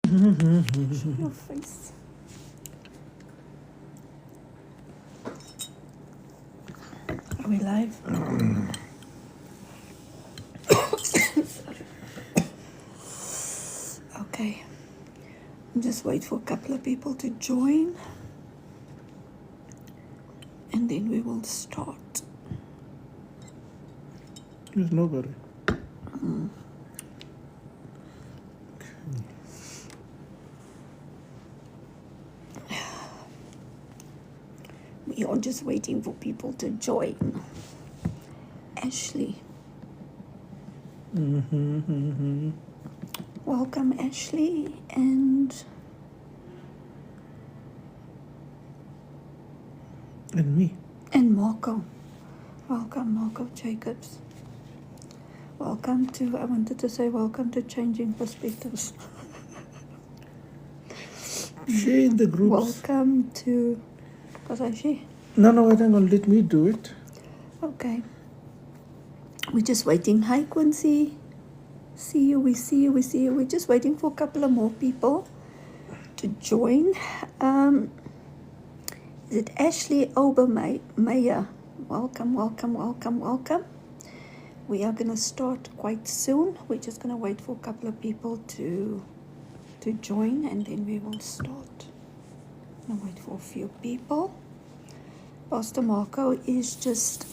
Show your face. Are we live? Okay. Just wait for a couple of people to join and then we will start. There's nobody. We are just waiting for people to join. Ashley. Welcome, Ashley, and me. Marco. Welcome, Marco Jacobs. Welcome to, I wanted to say welcome to Changing Perspectives. Share in the groups. Welcome to, was I share? No, wait, hang on, let me do it. Okay. We're just waiting. Hi, Quincy. We see you. We're just waiting for a couple of more people to join. Is it Ashley Obermeyer? Welcome. We are going to start quite soon. We're just going to wait for a couple of people to join and then we will start. I'm going to wait for a few people. Pastor Marco is just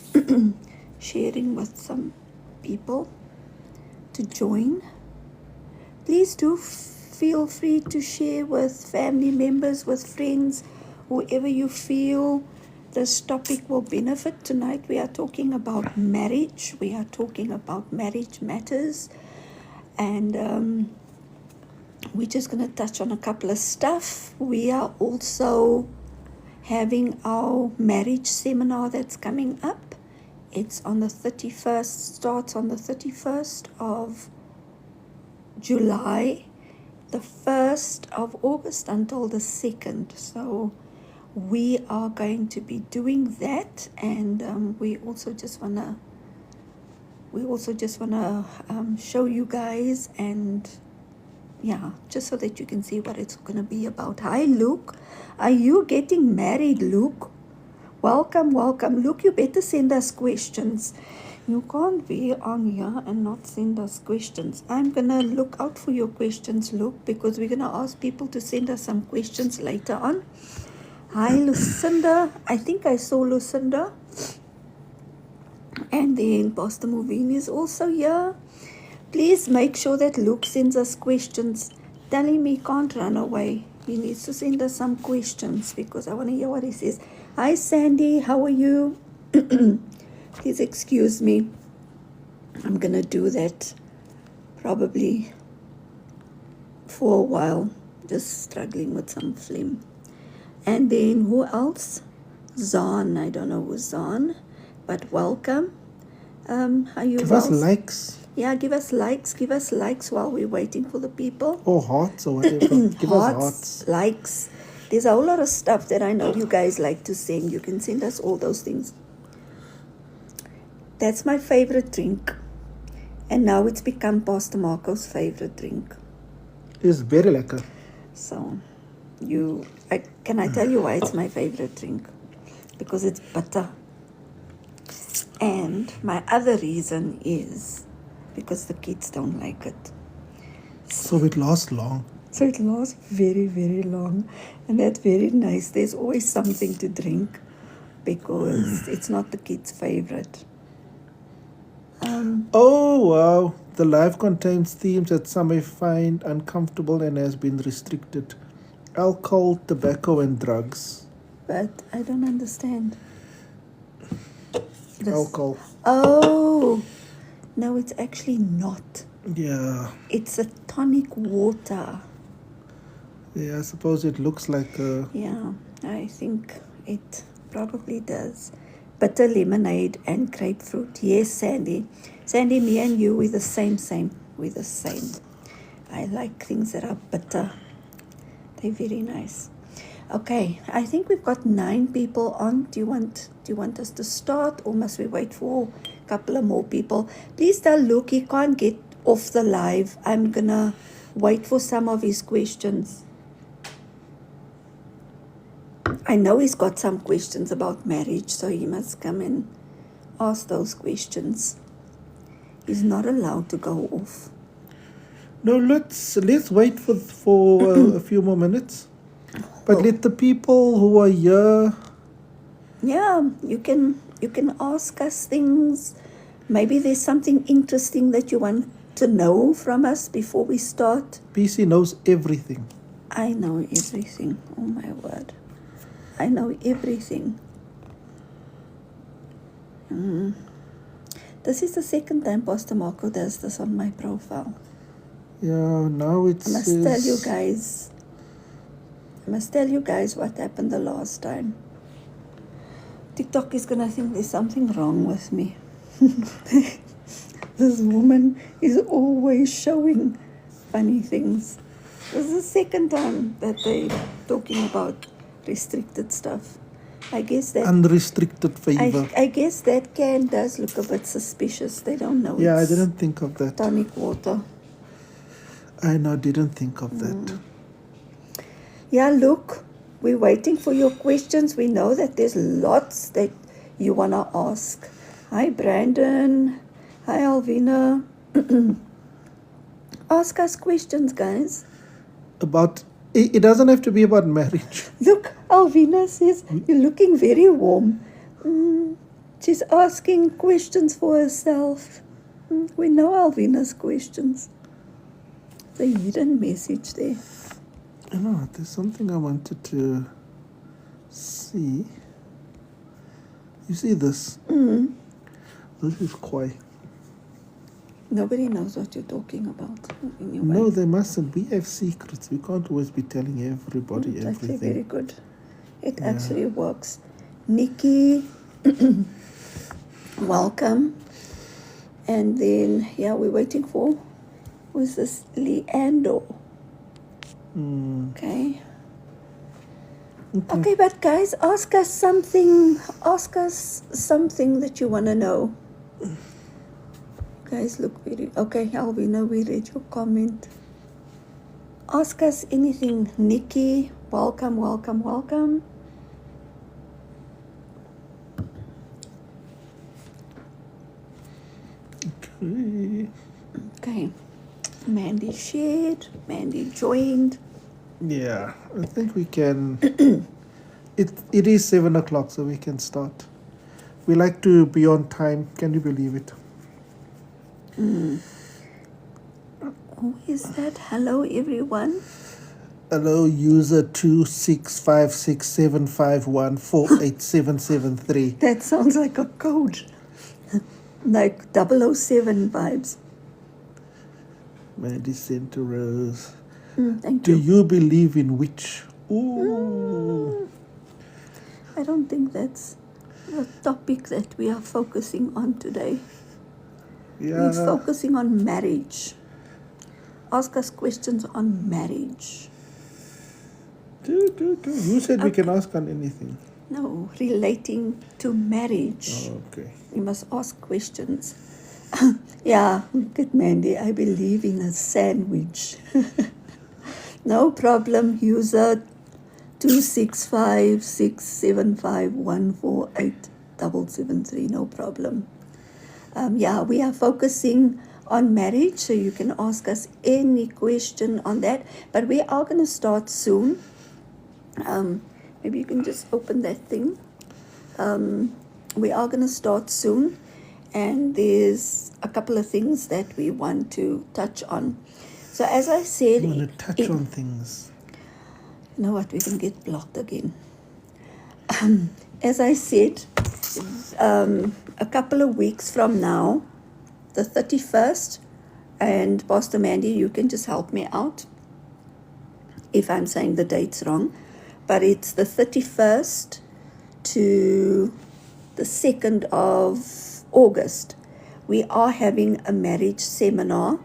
sharing with some people to join. Please do feel free to share with family members, with friends, whoever you feel this topic will benefit. Tonight we are talking about marriage. We are talking about marriage matters, and we're just going to touch on a couple of stuff. We are also having our marriage seminar that's coming up. It's on the 31st, starts on the 31st of July, the 1st of August until the 2nd. So we are going to be doing that, and we also just wanna show you guys, and yeah, just so that you can see what it's gonna be about. Hi, Luke. Are you getting married, Luke? Welcome. Luke, you better send us questions. You can't be on here and not send us questions. I'm going to look out for your questions, Luke, because we're going to ask people to send us some questions later on. Hi, Lucinda. I think I saw Lucinda. And then Pastor Movini is also here. Please make sure that Luke sends us questions. Tell him he can't run away. He needs to send us some questions because I want to hear what he says. Hi, Sandy. How are you? Please excuse me. I'm going to do that probably for a while. Just struggling with some phlegm. And then who else? Zahn. I don't know who's Zahn, but welcome. Are you Give us likes. Yeah, give us likes while we're waiting for the people. Or hearts or whatever. Give us hearts. Likes. There's a whole lot of stuff that I know you guys like to send. You can send us all those things. That's my favorite drink. And now it's become Pastor Marco's favorite drink. It's very lekker. So, can I tell you why it's my favorite drink? Because it's butter. And my other reason is because the kids don't like it. So it lasts long. So it lasts very, very long. And that's very nice. There's always something to drink because it's not the kids' favorite. Oh, wow. The live contains themes that some may find uncomfortable and has been restricted. Alcohol, tobacco, and drugs. But I don't understand. Alcohol. Oh, no, it's actually not. Yeah. It's a tonic water. Yeah, I suppose it looks like a... Yeah, I think it probably does. Bitter lemonade and grapefruit. Yes, Sandy. Sandy, me and you, we're the same. We're the same. I like things that are bitter. They're very nice. Okay, I think we've got 9 people on. Do you want us to start, or must we wait for a couple of more people? Please tell Luke he can't get off the live. I'm gonna wait for some of his questions. I know he's got some questions about marriage, so he must come and ask those questions. He's not allowed to go off. No, let's wait for a few more minutes. But let the people who are here. Yeah, you can ask us things. Maybe there's something interesting that you want to know from us before we start. PC knows everything. I know everything. Oh my word. I know everything. This is the second time Pastor Marco does this on my profile. Yeah, now it's. I must tell you guys what happened the last time. TikTok is gonna think there's something wrong with me. This woman is always showing funny things. This is the second time that they're talking about restricted stuff. I guess that Unrestricted favor. I guess that can does look a bit suspicious. They don't know. Yeah, I it's didn't think of that. tonic water. I didn't think of that. Yeah, look, we're waiting for your questions. We know that there's lots that you want to ask. Hi, Brandon. Hi, Alvina. Ask us questions, guys. About it doesn't have to be about marriage. Look, Alvina says, you're looking very warm. She's asking questions for herself. We know Alvina's questions. The hidden message there. I know, there's something I wanted to see. You see this? This is quiet. Nobody knows what you're talking about. Anyway. No, they mustn't. We have secrets. We can't always be telling everybody It's actually everything. very good. It actually works. Nikki, welcome. And then, we're waiting for, who's this? Leando. Okay. Okay, but guys, ask us something that you want to know. Guys, look very... Okay, Alvina, we read your comment. Ask us anything. Nikki, welcome, welcome, welcome. Okay. Mandy shared. Mandy joined. Yeah, I think we can. It is 7 o'clock, so we can start. We like to be on time. Can you believe it? Who is that? Hello, everyone. Hello, user 2656751487773. That sounds like a code. Like 007 vibes. Mandy Center Rose. Thank Do you. you believe in witch? Ooh. I don't think that's the topic that we are focusing on today. Yeah. We're focusing on marriage. Ask us questions on marriage. You said we can ask on anything. No, relating to marriage. Oh, okay. You must ask questions. Yeah, look at Mandy. I believe in a sandwich. No problem, user 2656751487773. No problem. We are focusing on marriage, so you can ask us any question on that. But we are going to start soon. Maybe you can just open that thing. We are going to start soon, and there's a couple of things that we want to touch on. So as I said... You want to touch on things. You know what? We're going to get blocked again. As I said, a couple of weeks from now, the 31st, and Pastor Mandy, you can just help me out if I'm saying the dates wrong, but it's the 31st to the 2nd of August. We are having a marriage seminar,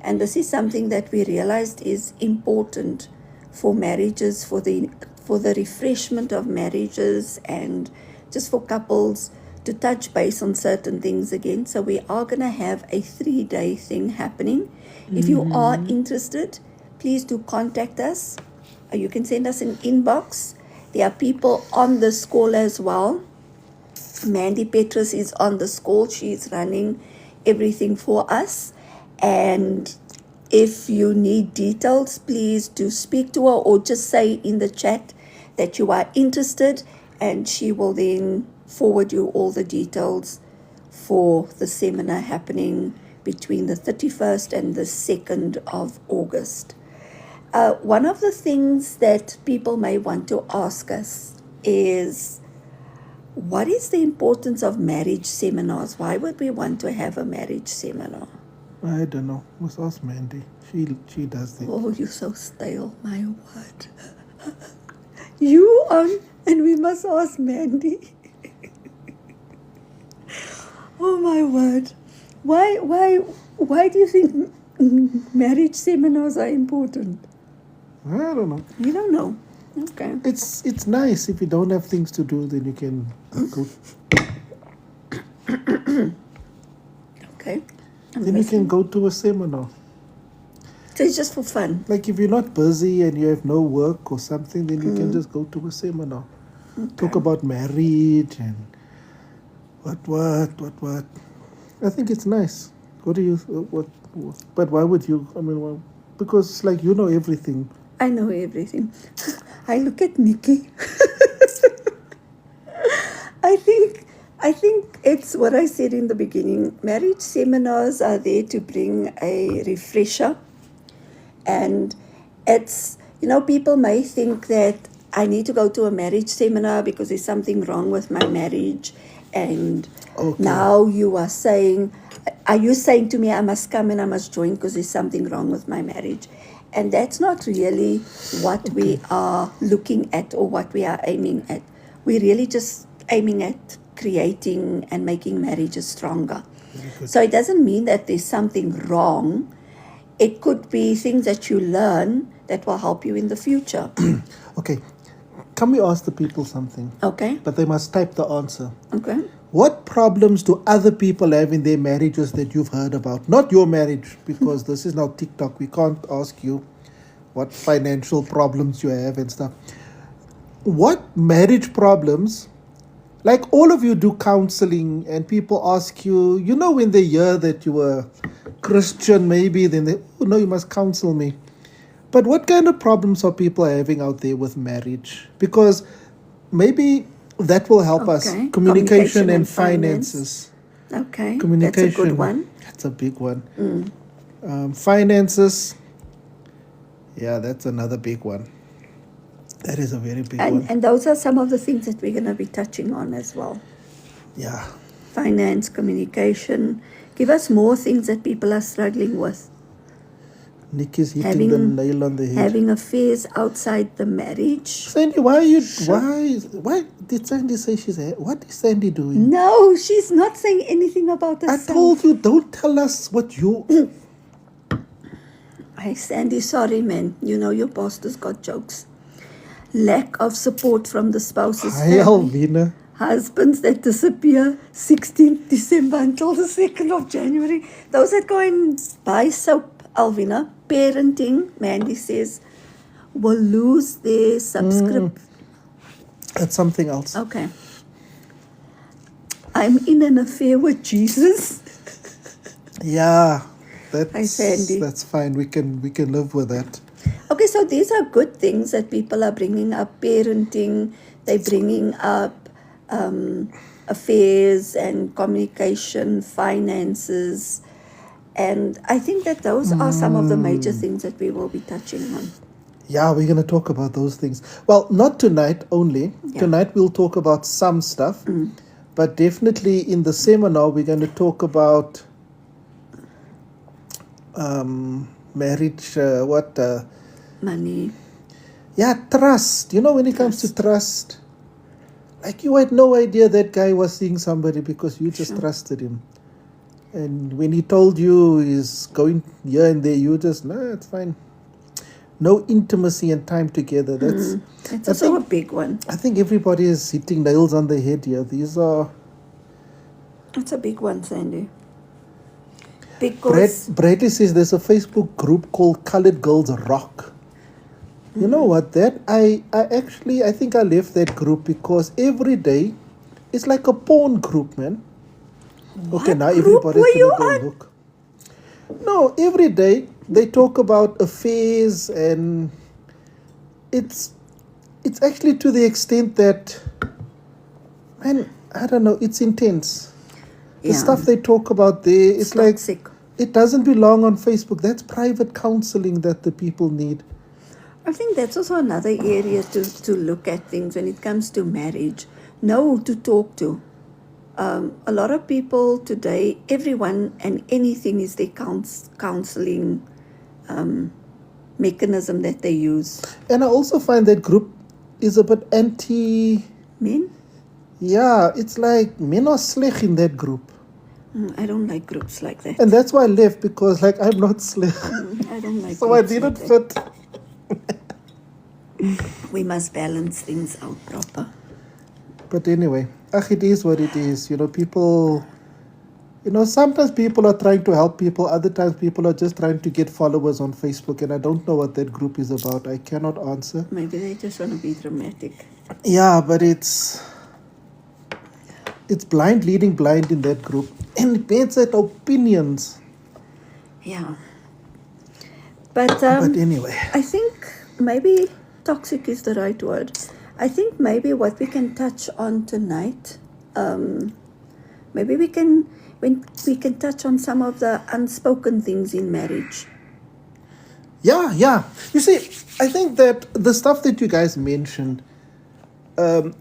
and this is something that we realized is important for marriages, for the refreshment of marriages, and just for couples to touch base on certain things again. So we are going to have a 3-day thing happening. If you are interested, please do contact us. You can send us an inbox. There are people on this call as well. Mandy Petrus is on this call. She's running everything for us. And if you need details, please do speak to her or just say in the chat that you are interested, and she will then forward you all the details for the seminar happening between the 31st and the 2nd of August. One of the things that people may want to ask us is, what is the importance of marriage seminars? Why would we want to have a marriage seminar? I don't know. Let's ask Mandy. She does that. Oh, you're so stale, my word. You on, and we must ask Mandy. Oh my word. Why do you think marriage seminars are important? I don't know. You don't know. Okay. It's nice if you don't have things to do, then you can go. Okay. Then you can go to a seminar. So it's just for fun. Like if you're not busy and you have no work or something, then you can just go to a seminar. Okay. Talk about marriage and what. I think it's nice. What do you, what but why would you, I mean, well, because like you know everything. I know everything. I look at Nikki. I think it's what I said in the beginning. Marriage seminars are there to bring a refresher. And it's, people may think that I need to go to a marriage seminar because there's something wrong with my marriage. And now you are saying, are you saying to me I must come and I must join because there's something wrong with my marriage? And that's not really what we are looking at or what we are aiming at. We're really just aiming at creating and making marriages stronger. So it doesn't mean that there's something wrong. It could be things that you learn that will help you in the future. Okay. Can we ask the people something? Okay. But they must type the answer. Okay. What problems do other people have in their marriages that you've heard about? Not your marriage, because this is now TikTok. We can't ask you what financial problems you have and stuff. What marriage problems, like all of you do counseling and people ask you, when they hear that you were Christian maybe, then they, no, you must counsel me. But what kind of problems are people having out there with marriage? Because maybe that will help us. Communication and finances. Okay. Communication. That's a good one. That's a big one. Finances. Yeah, that's another big one. That is a very big one. And those are some of the things that we're going to be touching on as well. Yeah. Finance, communication. Give us more things that people are struggling with. Nick is hitting the nail on the head. Having affairs outside the marriage. Sandy, why did Sandy say what is Sandy doing? No, she's not saying anything about herself. I told you, don't tell us what you... Hey, Sandy, sorry, man. Your pastor's got jokes. Lack of support from the spouse's Hi, Alvina. Husbands that disappear 16th December until the 2nd of January. Those that go and buy soap, Alvina. Parenting, Mandy says, will lose their subscription. That's something else. Okay. I'm in an affair with Jesus. Yeah, Hi, Sandy. That's fine. We can live with that. Okay, so these are good things that people are bringing up. Parenting, they're bringing up affairs and communication, finances. And I think that those are some of the major things that we will be touching on. Yeah, we're going to talk about those things. Well, not tonight only. Yeah. Tonight we'll talk about some stuff. But definitely in the seminar, we're going to talk about marriage, money. Yeah, trust. When it comes to trust, like you had no idea that guy was seeing somebody because you just trusted him. And when he told you he's going here and there, you just, it's fine. No intimacy and time together. That's also a big one. I think everybody is hitting nails on the head here. These are It's a big one, Sandy. Because Bradley says there's a Facebook group called Colored Girls Rock. You know what? That I think I left that group because every day it's like a porn group, man. Okay, what now group everybody's were you gonna go on? look. No, every day they talk about affairs, and it's actually to the extent that, man, I don't know, it's intense. The Yeah. stuff they talk about there, it's like toxic. it doesn't belong on Facebook. That's private counseling that the people need. I think that's also another area to look at things when it comes to marriage. Know who to talk to. A lot of people today, everyone and anything is their counseling mechanism that they use. And I also find that group is a bit anti. Men? Yeah, it's like men are slick in that group. I don't like groups like that. And that's why I left, because like I'm not slick. I don't like So I groups didn't like that. fit. We must balance things out proper. But anyway, it is what it is. You know, people, sometimes people are trying to help people. Other times people are just trying to get followers on Facebook. And I don't know what that group is about. I cannot answer. Maybe they just want to be dramatic. Yeah, but it's blind leading blind in that group. And it makes it opinions. Yeah. But But anyway. I think maybe toxic is the right word. I think maybe what we can touch on tonight, maybe we can touch on some of the unspoken things in marriage. Yeah. You see, I think that the stuff that you guys mentioned,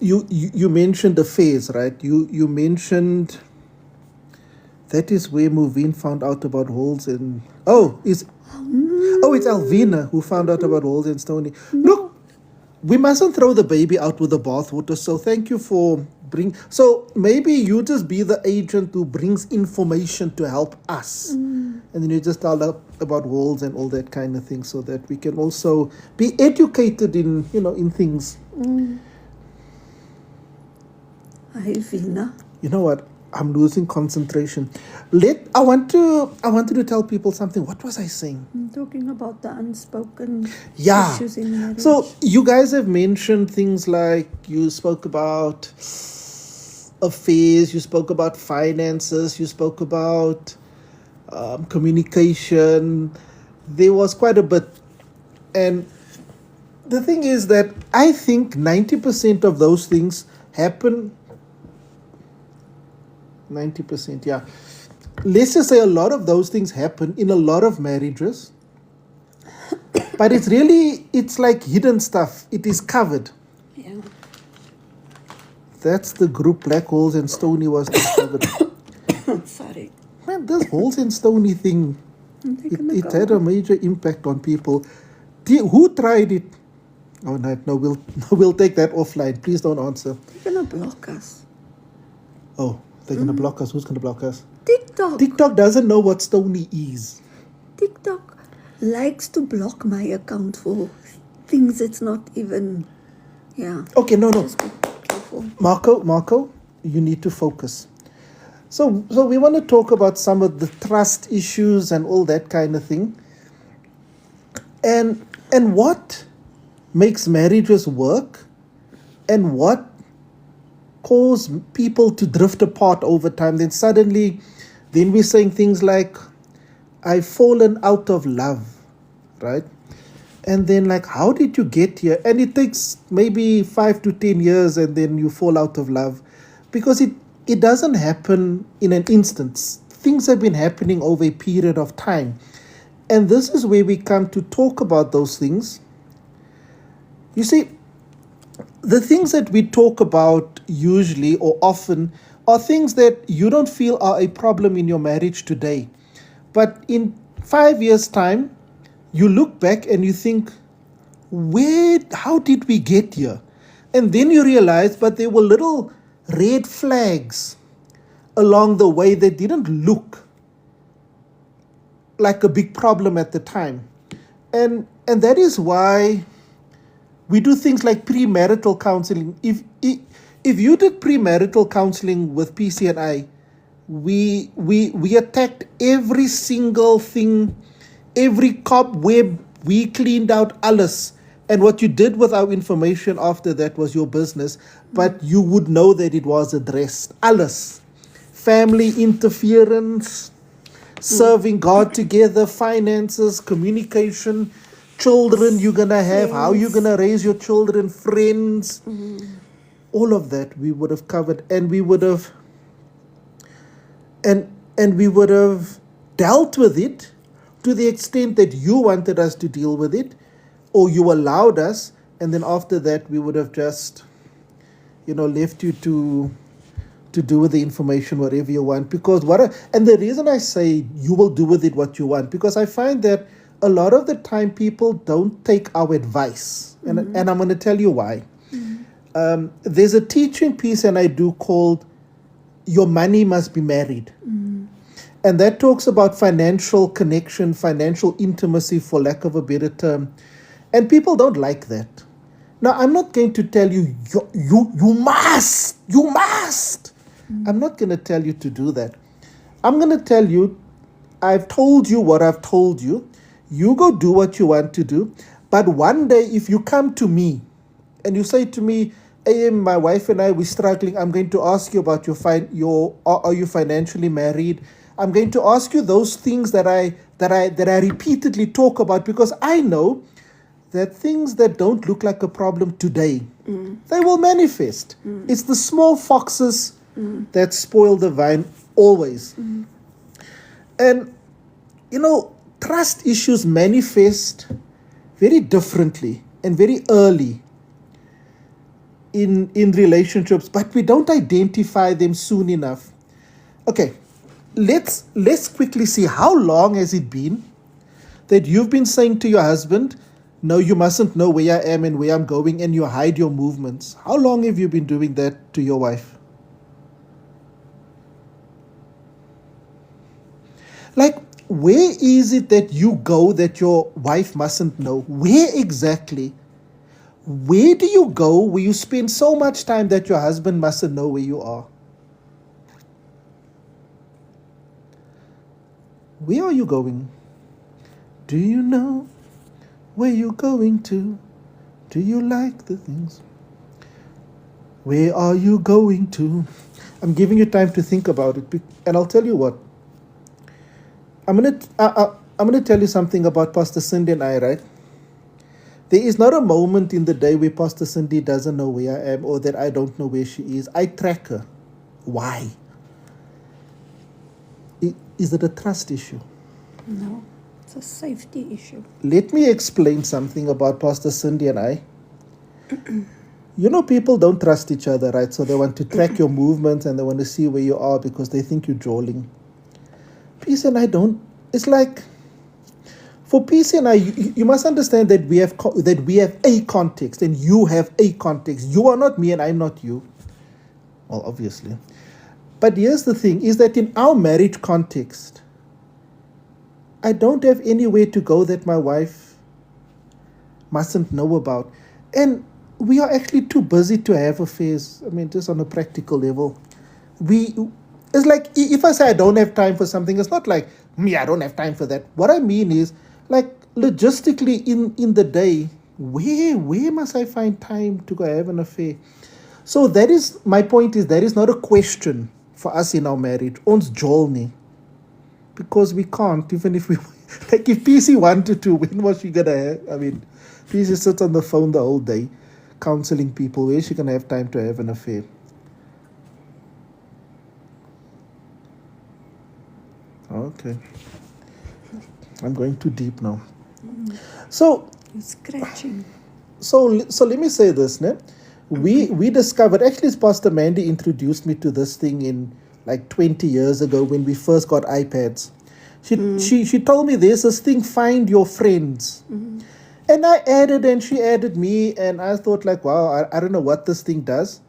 you mentioned the phase, right? You mentioned that is where Moveen found out about holes in. It's Alvina who found out about holes in Stony. Look, we mustn't throw the baby out with the bathwater. So thank you for So maybe you just be the agent who brings information to help us, and then you just tell us about holes and all that kind of thing, so that we can also be educated in in things. Alvina. You know what? I'm losing concentration. I wanted to tell people something. What was I saying? I'm talking about the unspoken Yeah. issues in marriage. So you guys have mentioned things like you spoke about affairs, you spoke about finances, you spoke about communication. There was quite a bit. And the thing is that I think 90% of those things happen. 90%, yeah. Let's just say a lot of those things happen in a lot of marriages. But it's like hidden stuff. It is covered. Yeah. That's the group Black Holes and Stony was discovered. Sorry. Man, this Holes and Stony thing, it had a major impact on people. Who tried it? Oh, no, we'll take that offline. Please don't answer. They're going to block us. Oh, they're going to block us. Who's going to block us? TikTok. TikTok doesn't know what Stony is. TikTok likes to block my account for things it's not even. Yeah. Okay, no. Just be careful. Marco, you need to focus. So we want to talk about some of the trust issues and all that kind of thing. And what makes marriages work, and what cause people to drift apart over time. Then we're saying things like, I've fallen out of love, right? And then like, how did you get here? And it takes maybe 5 to 10 years, and then you fall out of love, because it doesn't happen in an instant. Things have been happening over a period of time. And this is where we come to talk about those things. You see, the things that we talk about usually or often are things that you don't feel are a problem in your marriage today. But in 5 years' time, you look back and you think, how did we get here? And then you realize, but there were little red flags along the way that didn't look like a big problem at the time. And that is why we do things like premarital counseling. If you did premarital counseling with PC and I, we attacked every single thing, every cobweb. We cleaned out alles. And what you did with our information after that was your business, but you would know that it was addressed. Alles. Family interference, serving God together, finances, communication, children you're going to have, how you're going to raise your children, friends. All of that we would have covered, and we would have and we would have dealt with it to the extent that you wanted us to deal with it, or you allowed us, and then after that we would have just, left you to do with the information whatever you want. Because and the reason I say you will do with it what you want, because I find that a lot of the time people don't take our advice, and I'm going to tell you why. There's a teaching piece and I do called "Your Money Must Be Married." And that talks about financial connection, financial intimacy, for lack of a better term. And people don't like that. Now, I'm not going to tell you, you must. I'm not going to tell you to do that. I'm going to tell you, I've told you what I've told you. You go do what you want to do. But one day, if you come to me and you say to me, "Hey, my wife and I, we're struggling. I'm going to ask you about are you financially married? I'm going to ask you those things that I repeatedly talk about, because I know that things that don't look like a problem today, they will manifest. It's the small foxes that spoil the vine always. And, trust issues manifest very differently and very early in relationships, but we don't identify them soon enough. Okay, let's quickly see, how long has it been that you've been saying to your husband, "No, you mustn't know where I am and where I'm going," and you hide your movements? How long have you been doing that to your wife? Like, where is it that you go that your wife mustn't know? Where exactly? Where do you go where you spend so much time that your husband mustn't know where you are? Where are you going? Do you know where you're going to? Do you like the things? Where are you going to? I'm giving you time to think about it, and I'll tell you what. I'm gonna tell you something about Pastor Cindy and I, right? There is not a moment in the day where Pastor Cindy doesn't know where I am or that I don't know where she is. I track her. Why? Is it a trust issue? No, it's a safety issue. Let me explain something about Pastor Cindy and I. People don't trust each other, right? So they want to track your movements and they want to see where you are because they think you're drooling. Peace and I don't. It's like, for Peace and I, you must understand that we have a context and you have a context. You are not me and I'm not you. Well, obviously. But here's the thing, is that in our marriage context, I don't have anywhere to go that my wife mustn't know about. And we are actually too busy to have affairs. I mean, just on a practical level. It's like, if I say I don't have time for something, it's not like, I don't have time for that. What I mean is, like, logistically in the day, where must I find time to go have an affair? So that is, my point is, that is not a question for us in our marriage. Ons jol because we can't, even if we, like, if PC wanted to, when was she gonna have, I mean, PC sits on the phone the whole day, counseling people. Where is she gonna have time to have an affair? Okay. I'm going too deep now. So, You're scratching. So let me say this, ne? We discovered, actually it's Pastor Mandy introduced me to this thing in like 20 years ago when we first got iPads. She told me there's this thing, find your friends. And I added and she added me, and I thought like, wow, I don't know what this thing does.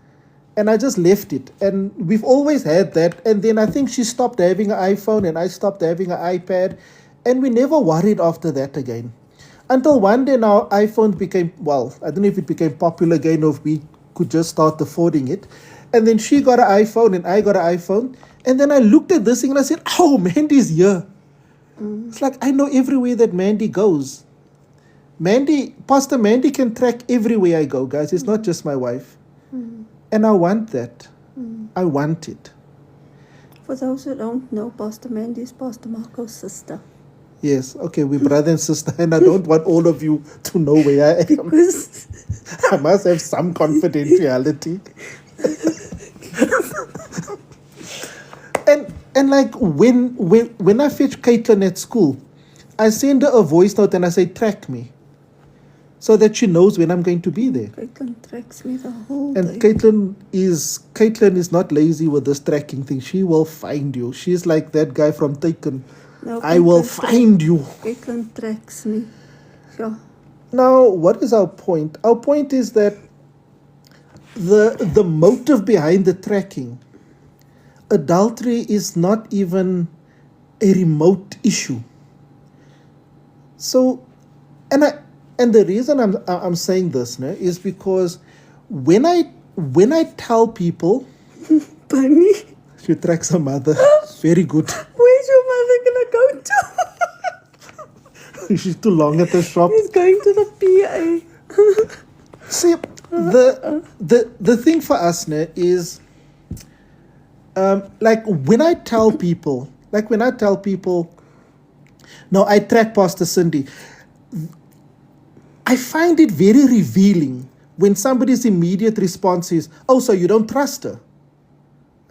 And I just left it. And we've always had that. And then I think she stopped having an iPhone and I stopped having an iPad. And we never worried after that again. Until one day now, iPhone became, well, I don't know if it became popular again or if we could just start affording it. And then she got an iPhone and I got an iPhone. And then I looked at this thing and I said, oh, Mandy's here. It's like I know everywhere that Mandy goes. Pastor Mandy can track everywhere I go, guys. It's not just my wife. And I want that. I want it. For those who don't know, Pastor Mandy is Pastor Marco's sister. Yes, okay, we're brother and sister, and I don't want all of you to know where I am. Because I must have some confidentiality. and like when I fetch Caitlin at school, I send her a voice note and I say, track me. So that she knows when I'm going to be there. Caitlin tracks me the whole And day. Caitlin is not lazy with this tracking thing. She will find you. She's like that guy from Taken. No, I will Caitlin find you. Caitlin tracks me. Yeah. Now, what is our point? Our point is that the motive behind the tracking, adultery is not even a remote issue. So, and the reason I'm saying this is because when I tell people, Bunny, she tracks her mother, very good. where's your mother gonna go to? She's too long at the shop. She's going to the PA. See, the thing for us is, like when I tell people, no, I track Pastor Cindy, I find it very revealing when somebody's immediate response is, oh, so you don't trust her?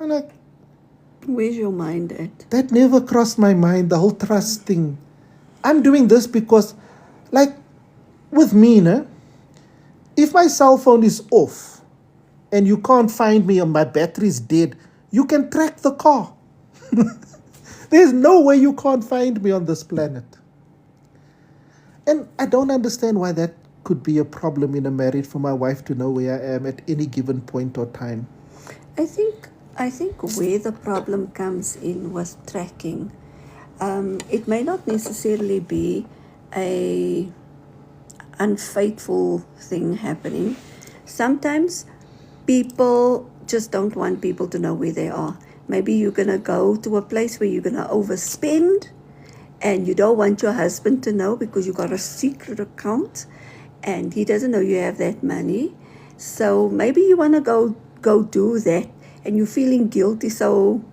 I'm like, Where's your mind at? that never crossed my mind, the whole trust thing. I'm doing this because, like, with me, if my cell phone is off and you can't find me and my battery's dead, you can track the car. There's no way you can't find me on this planet. And I don't understand why that could be a problem in a marriage for my wife to know where I am at any given point or time. I think where the problem comes in with tracking, it may not necessarily be a unfaithful thing happening. Sometimes people just don't want people to know where they are. Maybe you're going to go to a place where you're going to overspend and you don't want your husband to know because you got a secret account and he doesn't know you have that money. So maybe you want to go do that and you're feeling guilty. So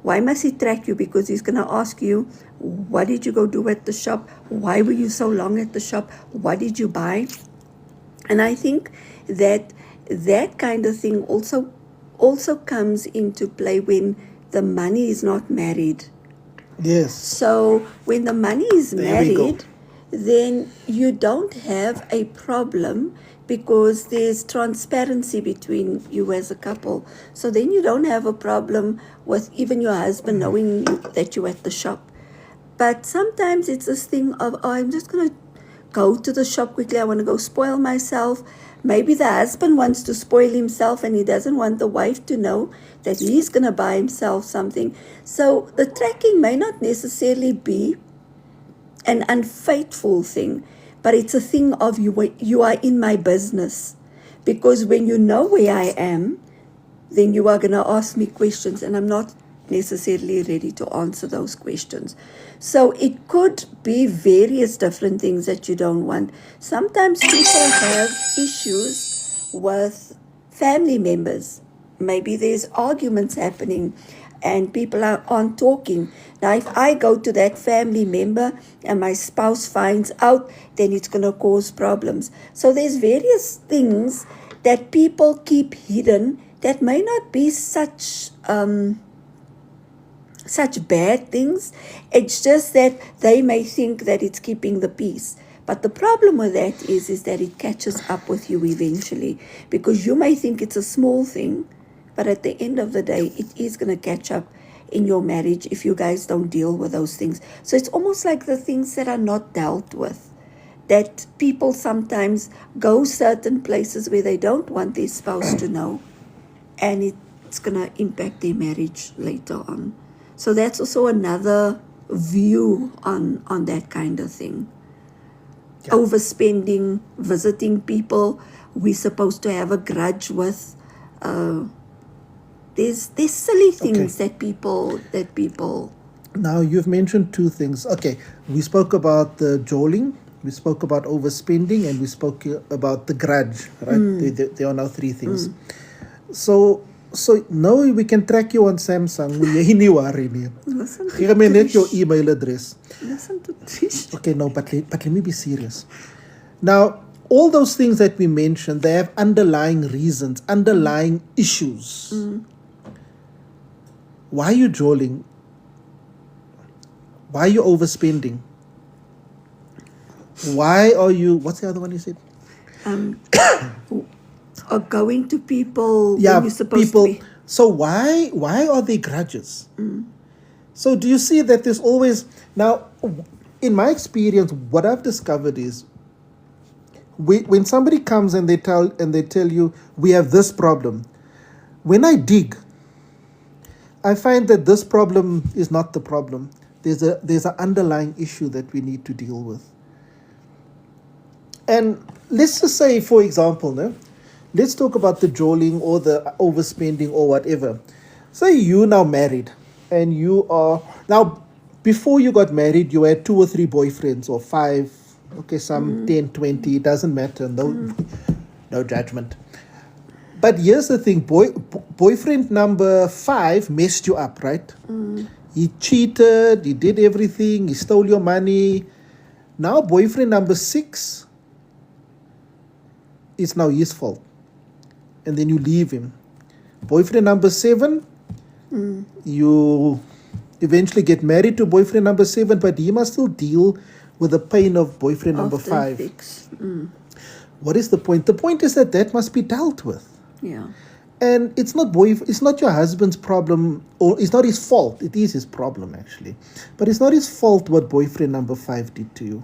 why must he track you? Because he's going to ask you, what did you go do at the shop? Why were you so long at the shop? What did you buy? And I think that kind of thing also comes into play when the money is not married. Yes. So when the money is There we go. married, then you don't have a problem because there's transparency between you as a couple. So then you don't have a problem with even your husband knowing that you're at the shop. But sometimes it's this thing of, oh, I'm just going to go to the shop quickly. I want to go spoil myself. Maybe the husband wants to spoil himself and he doesn't want the wife to know that he's going to buy himself something. So the tracking may not necessarily be an unfaithful thing, but it's a thing of you are in my business. Because when you know where I am, then you are going to ask me questions and I'm not necessarily ready to answer those questions. So it could be various different things that you don't want. Sometimes people have issues with family members. Maybe there's arguments happening and people aren't talking. Now, if I go to that family member and my spouse finds out, then it's going to cause problems. So there's various things that people keep hidden that may not be such bad things. It's just that they may think that it's keeping the peace. But the problem with that is that it catches up with you eventually, because you may think it's a small thing, but at the end of the day, it is going to catch up in your marriage if you guys don't deal with those things. So it's almost like the things that are not dealt with, that people sometimes go certain places where they don't want their spouse to know, and it's going to impact their marriage later on. So that's also another view on that kind of thing. Yeah. Overspending, visiting people we're supposed to have a grudge with, there's silly things that people Now, you've mentioned two things. Okay, we spoke about the jawling, we spoke about overspending, and we spoke about the grudge, right? There are now three things. So now we can track you on Samsung. We nie worry nie. Listen to Give me net your Trish. email address. Listen to Trish. Okay, no, but let me be serious. Now, all those things that we mentioned, they have underlying reasons, underlying issues. Why are you jawling? Why are you overspending? Why are you, what's the other one you said? Or going to people Yeah, when you're supposed people. to be. So why are there grudges? So do you see that there's always, now, in my experience, what I've discovered is when somebody comes and they tell you we have this problem, when I dig, I find that this problem is not the problem. There's an underlying issue that we need to deal with. And let's just say, for example, no, let's talk about the jawling or the overspending or whatever. Say you now married, and you are now, before you got married, you had 2 or 3 boyfriends or 5, okay, some 10, 20, it doesn't matter, no judgment. But here's the thing, boyfriend number 5 messed you up, right? He cheated, he did everything, he stole your money. Now boyfriend number 6, it's now his fault. And then you leave him. Boyfriend number 7, you eventually get married to boyfriend number 7, but he must still deal with the pain of boyfriend number After 5. fix. What is the point? The point is that must be dealt with. Yeah. And it's not your husband's problem, or it's not his fault. It is his problem, actually. But it's not his fault what boyfriend number 5 did to you.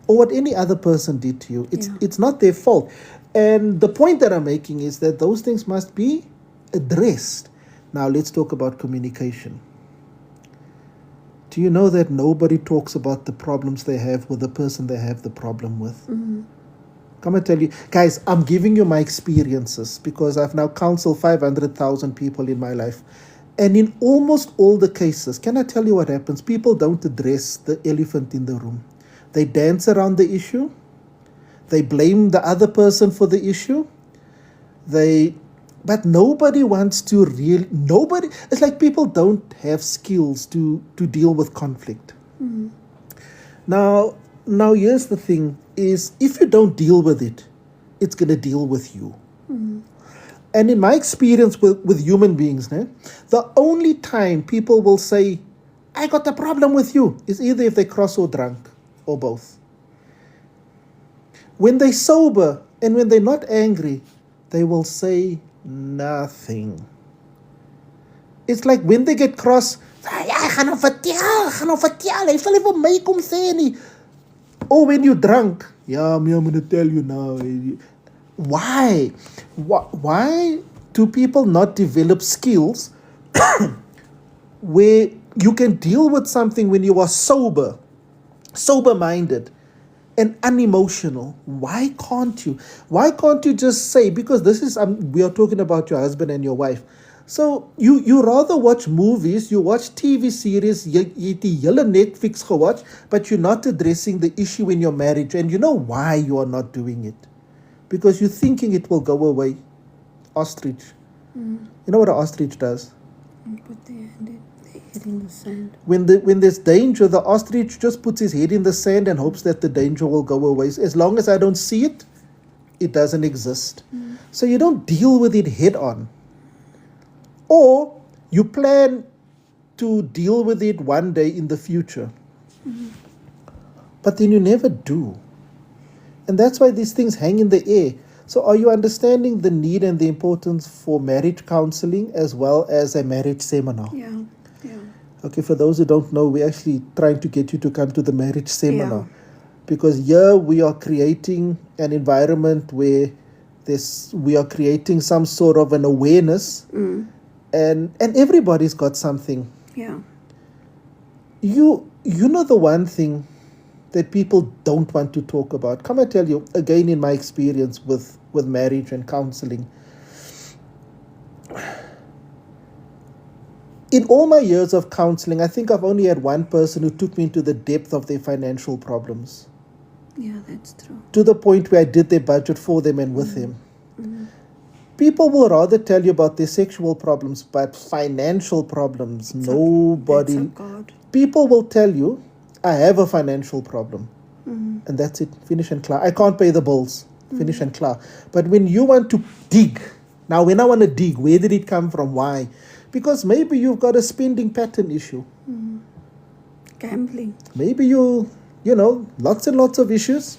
Or what any other person did to you. It's not their fault. And the point that I'm making is that those things must be addressed. Now let's talk about communication. Do you know that nobody talks about the problems they have with the person they have the problem with? Come and tell you, guys, I'm giving you my experiences because I've now counseled 500,000 people in my life. And in almost all the cases, can I tell you what happens? People don't address the elephant in the room. They dance around the issue. They blame the other person for the issue. But nobody wants to it's like people don't have skills to deal with conflict. Now here's the thing, is if you don't deal with it, it's going to deal with you. And in my experience with human beings, the only time people will say, I got a problem with you, is either if they're cross or drunk, or both. When they're sober and when they're not angry, they will say nothing. It's like when they get cross, gaan nou vertel, hy sal nie vir my kom sê nie. Or when you're drunk, I'm going to tell you now. Why? Why do people not develop skills where you can deal with something when you are sober-minded, and unemotional? Why can't you? Why can't you just say, because this is, we are talking about your husband and your wife. So you rather watch movies, you watch TV series, you die hele Netflix gewatch, but you're not addressing the issue in your marriage. And you know why you are not doing it? Because you're thinking it will go away. Ostrich. You know what an ostrich does? Put their head in the sand. When there's danger, the ostrich just puts his head in the sand and hopes that the danger will go away. As long as I don't see it, it doesn't exist. So you don't deal with it head on. Or you plan to deal with it one day in the future. But then you never do. And that's why these things hang in the air. So are you understanding the need and the importance for marriage counseling as well as a marriage seminar? Yeah. Okay, for those who don't know, we're actually trying to get you to come to the marriage seminar. Because here we are creating an environment where we are creating some sort of an awareness. And everybody's got something. Yeah. You know the one thing that people don't want to talk about. Come I tell you, again in my experience with marriage and counseling. In all my years of counseling, I think I've only had one person who took me into the depth of their financial problems, Yeah, that's true. to the point where I did their budget for them and with them. People will rather tell you about their sexual problems, but financial problems, That's nobody. of God. People will tell you, I have a financial problem. And that's it. Finish and clear. I can't pay the bills. Finish and clear. But when you want to dig, now when I want to dig, where did it come from? Why? Because maybe you've got a spending pattern issue. Gambling. Maybe lots and lots of issues.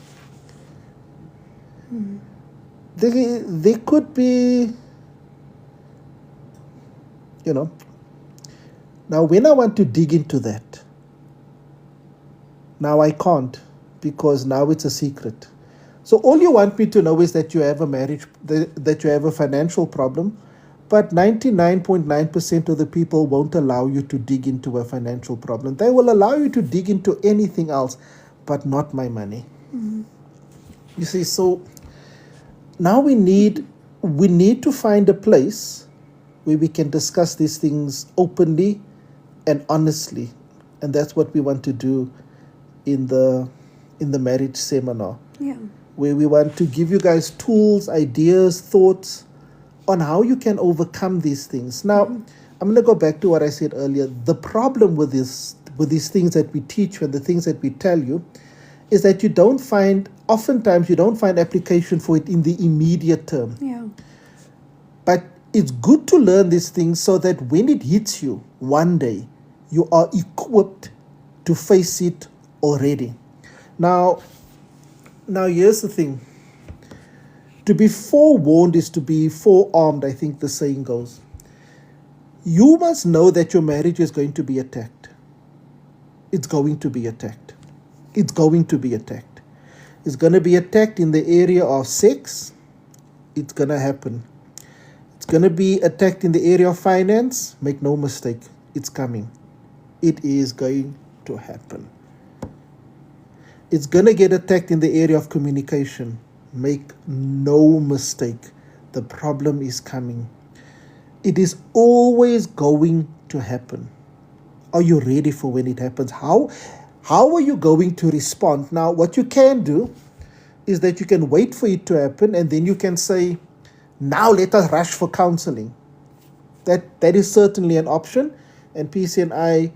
They could be, Now when I want to dig into that, now I can't, because now it's a secret. So all you want me to know is that you have a marriage, that you have a financial problem, but 99.9% of the people won't allow you to dig into a financial problem. They will allow you to dig into anything else, but not my money. You see, so now we need to find a place where we can discuss these things openly and honestly. And that's what we want to do in the marriage seminar. Yeah. Where we want to give you guys tools, ideas, thoughts on how you can overcome these things. Now, I'm going to go back to what I said earlier. The problem with these things that we teach you and the things that we tell you is that oftentimes you don't find application for it in the immediate term. Yeah. But it's good to learn these things so that when it hits you one day, you are equipped to face it already. Now here's the thing. To be forewarned is to be forearmed, I think the saying goes. You must know that your marriage is going to be attacked. It's going to be attacked. It's going to be attacked. It's going to be attacked in the area of sex. It's going to happen. It's going to be attacked in the area of finance. Make no mistake, it's coming. It is going to happen. It's going to get attacked in the area of communication. Make no mistake, the problem is coming. It is always going to happen. Are you ready for when it happens? How are you going to respond? Now, what you can do is that you can wait for it to happen, and then you can say, now let us rush for counseling. That is certainly an option. And PC and I,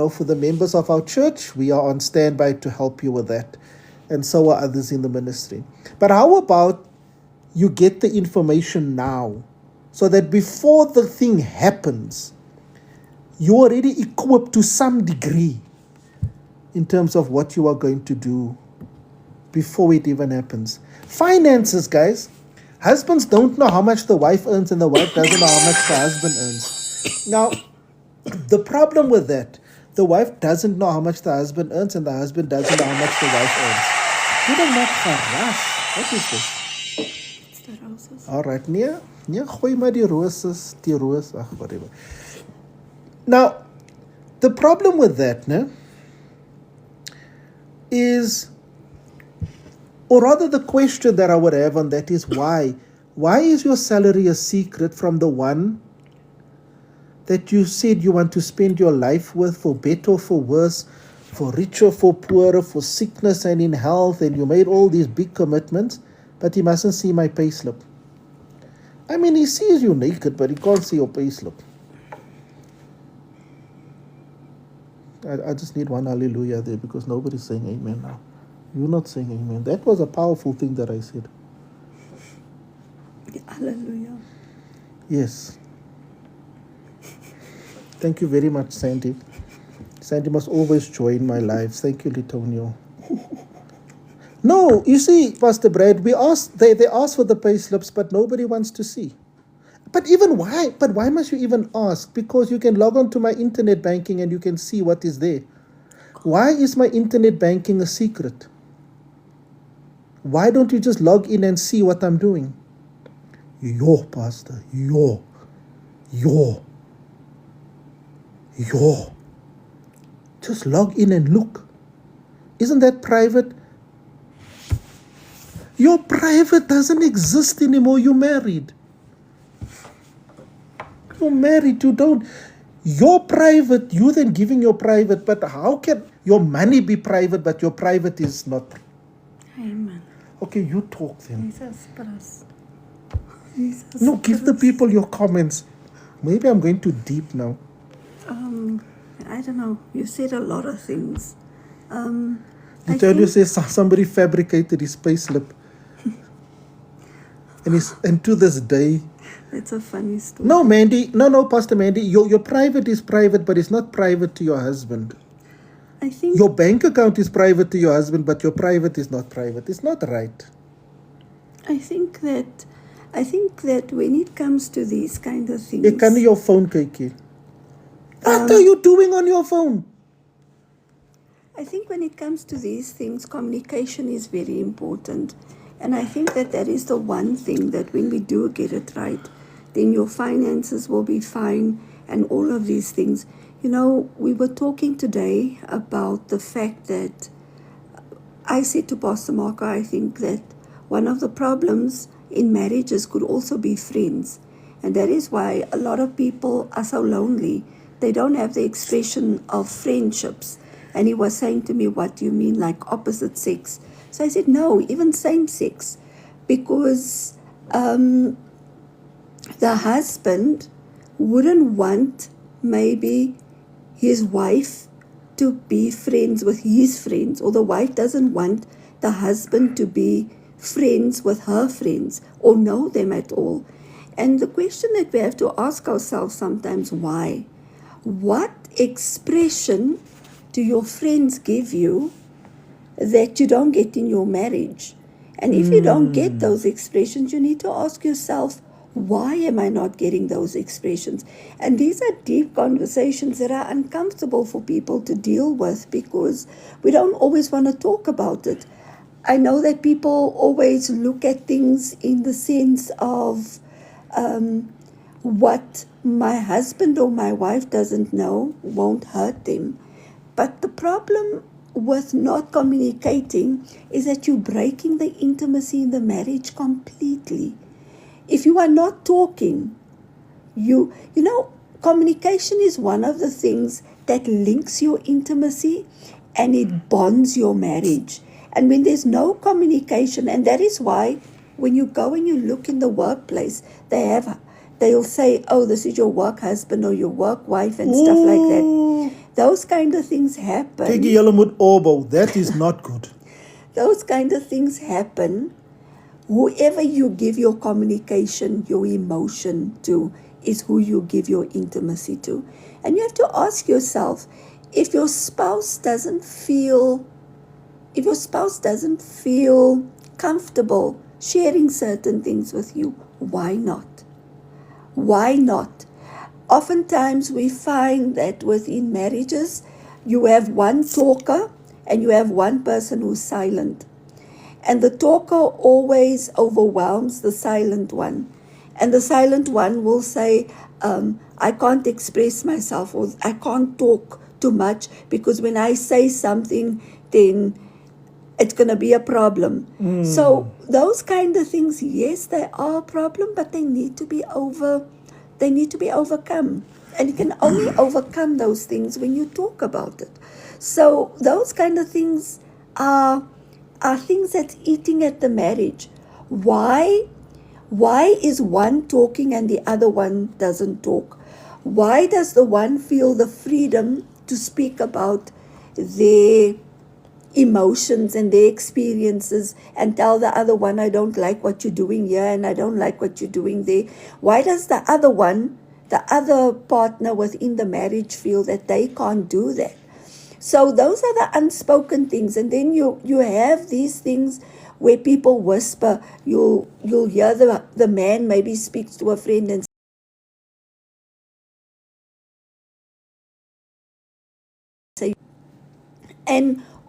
for the members of our church, we are on standby to help you with that. And so are others in the ministry. But how about you get the information now, so that before the thing happens, you're already equipped to some degree in terms of what you are going to do before it even happens. Finances, guys. Husbands don't know how much the wife earns, and the wife doesn't know how much the husband earns. Now, the problem with that, the wife doesn't know how much the husband earns, and the husband doesn't know how much the wife earns. What is this? It's the roses. All right, gooi maar die roses, whatever. Now, the problem with that, is, or rather the question that I would have on that is why? Why is your salary a secret from the one that you said you want to spend your life with, for better or for worse, for richer, for poorer, for sickness and in health, and you made all these big commitments, but he mustn't see my payslip? I mean, he sees you naked, but he can't see your payslip. I just need one hallelujah there, because nobody's saying amen now. You're not saying amen. That was a powerful thing that I said. Hallelujah. Yes. Thank you very much, Sandy. Sandy must always join my lives. Thank you, Litonio. No, you see, Pastor Brad, they ask for the pay slips, but nobody wants to see. But why must you even ask? Because you can log on to my internet banking and you can see what is there. Why is my internet banking a secret? Why don't you just log in and see what I'm doing? Yo, Pastor, yo. Just log in and look. Isn't that private? Your private doesn't exist anymore. You're married. You're married. Your private, you then giving your private, but how can your money be private, but your private is not? Amen. Okay, you talk then. Jesus Christ. No, give the people your comments. Maybe I'm going too deep now. I don't know. You said a lot of things. You tell you say somebody fabricated his payslip. And to this day. It's a funny story. No, Mandy. No, Pastor Mandy. Your private is private, but it's not private to your husband. I think your bank account is private to your husband, but your private is not private. It's not right. I think that when it comes to these kind of things. Jy kan nie jou phone kyk nie. What are you doing on your phone? I think when it comes to these things, communication is very important. And I think that is the one thing that when we do get it right, then your finances will be fine and all of these things. You know, we were talking today about the fact that I said to Pastor Marco, I think that one of the problems in marriages could also be friends. And that is why a lot of people are so lonely. They don't have the expression of friendships. And he was saying to me, what do you mean, like opposite sex? So I said, no, even same sex. Because the husband wouldn't want maybe his wife to be friends with his friends, or the wife doesn't want the husband to be friends with her friends or know them at all. And the question that we have to ask ourselves sometimes, why? What expression do your friends give you that you don't get in your marriage? And if you don't get those expressions, you need to ask yourself, why am I not getting those expressions? And these are deep conversations that are uncomfortable for people to deal with because we don't always want to talk about it. I know that people always look at things in the sense of what my husband or my wife doesn't know won't hurt them. But the problem with not communicating is that you're breaking the intimacy in the marriage completely. If you are not talking, you know, communication is one of the things that links your intimacy and it bonds your marriage. And when there's no communication, and that is why when you go and you look in the workplace, they'll say, oh, this is your work husband or your work wife and stuff like that. Those kind of things happen. That is not good. Those kind of things happen. Whoever you give your communication, your emotion to, is who you give your intimacy to. And you have to ask yourself, if your spouse doesn't feel comfortable sharing certain things with you, why not? Why not? Oftentimes we find that within marriages, you have one talker and you have one person who's silent. And the talker always overwhelms the silent one. And the silent one will say, I can't express myself, or I can't talk too much because when I say something, then it's going to be a problem. So those kind of things, yes, they are a problem, but they need to be overcome. And you can only overcome those things when you talk about it. So those kind of things are things that's eating at the marriage. Why is one talking and the other one doesn't talk? Why does the one feel the freedom to speak about their emotions and their experiences and tell the other one, I don't like what you're doing here and I don't like what you're doing there? Why does the other partner within the marriage feel that they can't do that? So those are the unspoken things. And then you have these things where people whisper. You'll hear the man maybe speaks to a friend and say,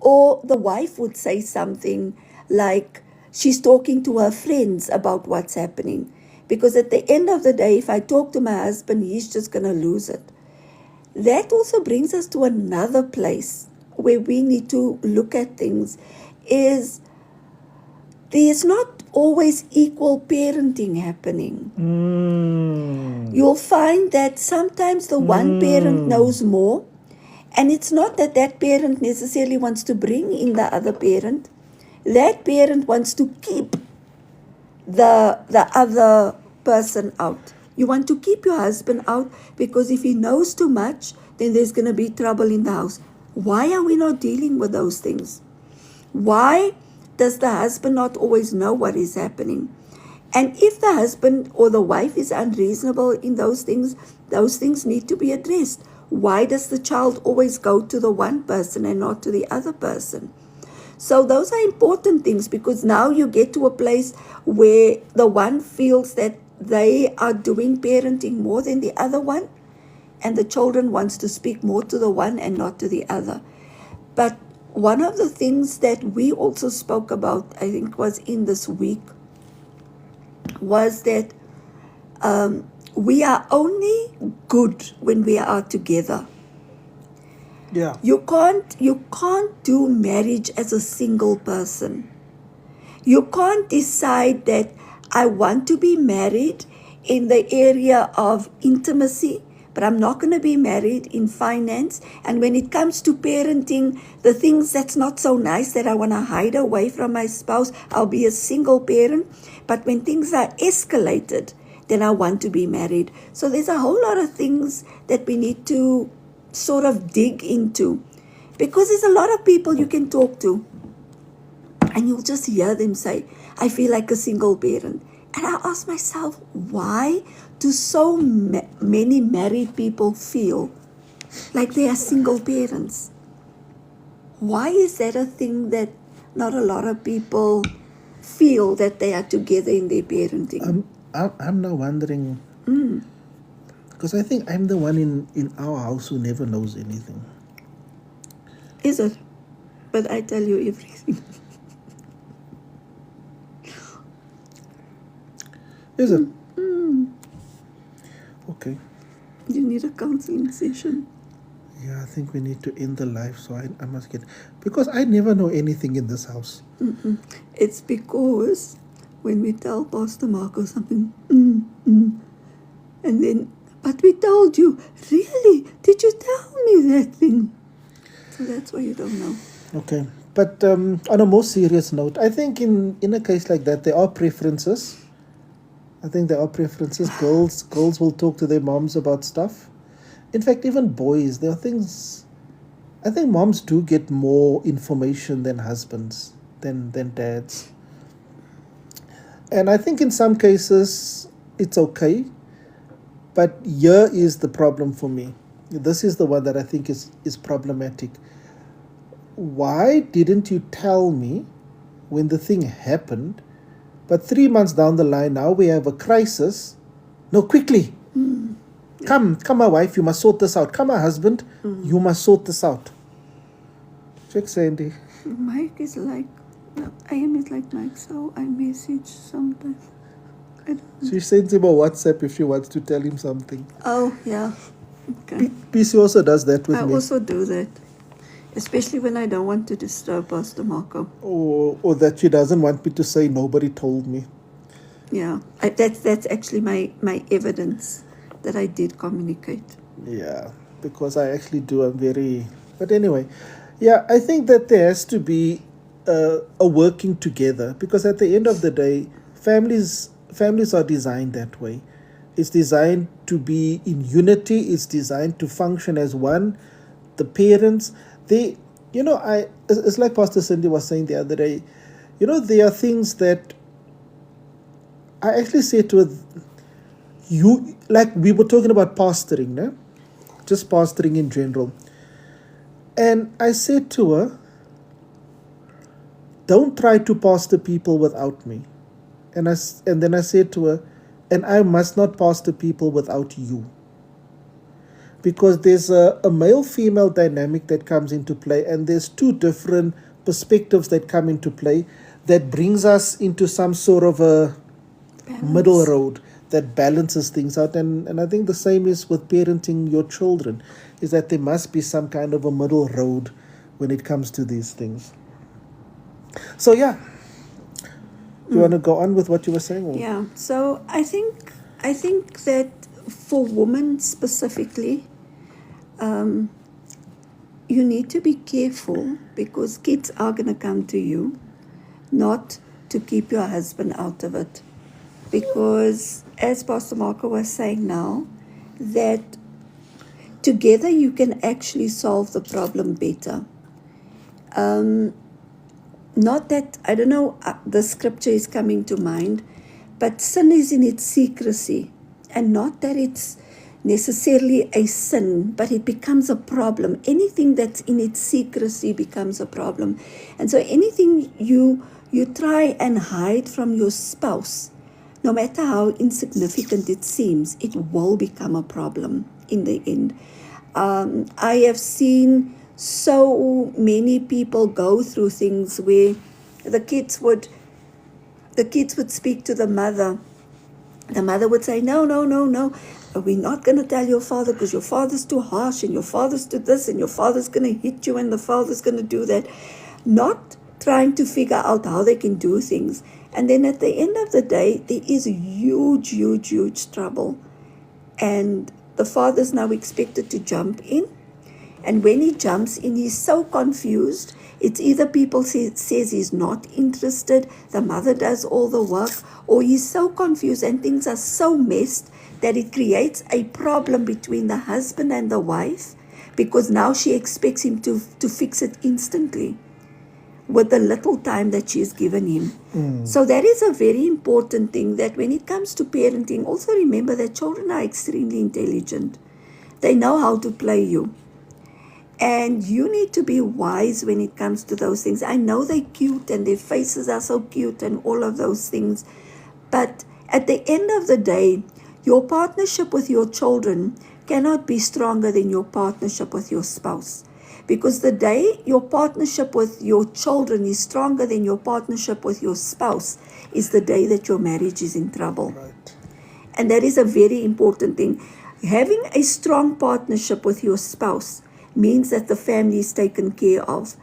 or the wife would say something like she's talking to her friends about what's happening. Because at the end of the day, if I talk to my husband, he's just going to lose it. That also brings us to another place where we need to look at things, is there's not always equal parenting happening. Mm. You'll find that sometimes the one parent knows more, and it's not that that parent necessarily wants to bring in the other parent. That parent wants to keep the other person out. You want to keep your husband out because if he knows too much, then there's going to be trouble in the house. Why are we not dealing with those things? Why does the husband not always know what is happening? And if the husband or the wife is unreasonable in those things need to be addressed. Why does the child always go to the one person and not to the other person? So those are important things, because now you get to a place where the one feels that they are doing parenting more than the other one, and the children wants to speak more to the one and not to the other. But one of the things that we also spoke about, I think was in this week, was that we are only good when we are together. Yeah. You can't do marriage as a single person. You can't decide that I want to be married in the area of intimacy, but I'm not going to be married in finance. And when it comes to parenting, the things that's not so nice that I want to hide away from my spouse, I'll be a single parent. But when things are escalated, then I want to be married. So there's a whole lot of things that we need to sort of dig into, because there's a lot of people you can talk to and you'll just hear them say, I feel like a single parent. And I ask myself, why do so many married people feel like they are single parents? Why is that a thing that not a lot of people feel that they are together in their parenting? I'm now wondering, because I think I'm the one in our house who never knows anything. Is it? But I tell you everything. Is it? Okay. You need a counseling session. Yeah, I think we need to end the life, so I must get... Because I never know anything in this house. It's because when we tell Pastor Marco something, and then, but we told you, really? Did you tell me that thing? So that's why you don't know. Okay. But on a more serious note, I think in a case like that, there are preferences. I think there are preferences. Girls will talk to their moms about stuff. In fact, even boys, there are things... I think moms do get more information than husbands, than dads. And I think in some cases, it's okay. But here is the problem for me. This is the one that I think is problematic. Why didn't you tell me when the thing happened? But 3 months down the line, now we have a crisis. No, quickly. Come, my wife, you must sort this out. Come, my husband, you must sort this out. Check, Sandy. Mike is like, I am is like Mike, so I message sometimes. I don't. She sends him a WhatsApp if she wants to tell him something. Oh, yeah. Okay. PC also does that with I me. also do that. Especially when I don't want to disturb Pastor Marco. Or that she doesn't want me to say nobody told me. Yeah, that's actually my evidence that I did communicate. Yeah, because I actually do. I'm very... But anyway, yeah, I think that there has to be a working together, because at the end of the day, families are designed that way. It's designed to be in unity. It's designed to function as one. The parents, they... it's like Pastor Cindy was saying the other day. There are things that I actually say to her, like we were talking about pastoring, no? Just pastoring in general. And I said to her, don't try to pastor people without me. And then I said to her, and I must not pastor people without you. Because there's a male-female dynamic that comes into play, and there's two different perspectives that come into play that brings us into some sort of a middle road that balances things out. And I think the same is with parenting your children, is that there must be some kind of a middle road when it comes to these things. So yeah, Do you want to go on with what you were saying? Or? Yeah. So I think that for women specifically, you need to be careful because kids are going to come to you, not to keep your husband out of it. Because as Pastor Marco was saying now, that together you can actually solve the problem better. Not that, I don't know, the scripture is coming to mind, but sin is in its secrecy. And not that it's necessarily a sin, but it becomes a problem. Anything that's in its secrecy becomes a problem. And so anything you try and hide from your spouse, no matter how insignificant it seems, it will become a problem in the end. I have seen so many people go through things where the kids would speak to the mother. The mother would say, no, we're not going to tell your father because your father's too harsh and your father's too this and your father's going to hit you and the father's going to do that. Not trying to figure out how they can do things. And then at the end of the day, there is huge trouble. And the father's now expected to jump in. And when he jumps in, he's so confused. It's either people says he's not interested, the mother does all the work, or he's so confused and things are so messed that it creates a problem between the husband and the wife, because now she expects him to fix it instantly with the little time that she's given him. So that is a very important thing, that when it comes to parenting, also remember that children are extremely intelligent. They know how to play you. And you need to be wise when it comes to those things. I know they're cute and their faces are so cute and all of those things. But at the end of the day, your partnership with your children cannot be stronger than your partnership with your spouse. Because the day your partnership with your children is stronger than your partnership with your spouse is the day that your marriage is in trouble. Right. And that is a very important thing. Having a strong partnership with your spouse means that the family is taken care of.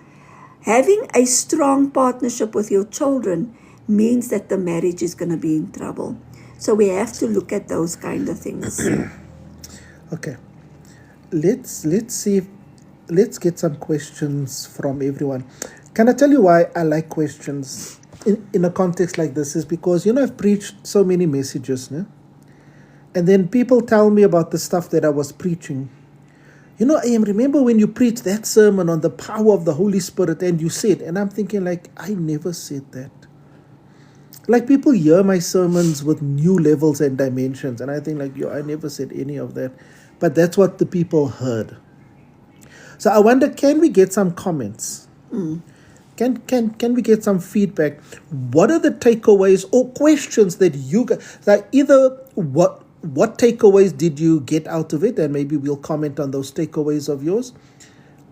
Having a strong partnership with your children means that the marriage is going to be in trouble. So we have to look at those kind of things. Okay. Let's see. Let's get some questions from everyone. Can I tell you why I like questions in a context like this? Is because, I've preached so many messages, no? And then people tell me about the stuff that I was preaching. I remember when you preached that sermon on the power of the Holy Spirit and you said, and I'm thinking like, I never said that. Like people hear my sermons with new levels and dimensions and I think like, I never said any of that. But that's what the people heard. So I wonder, can we get some comments? Can we get some feedback? What are the takeaways or questions that you got? Like either what takeaways did you get out of it? And maybe we'll comment on those takeaways of yours.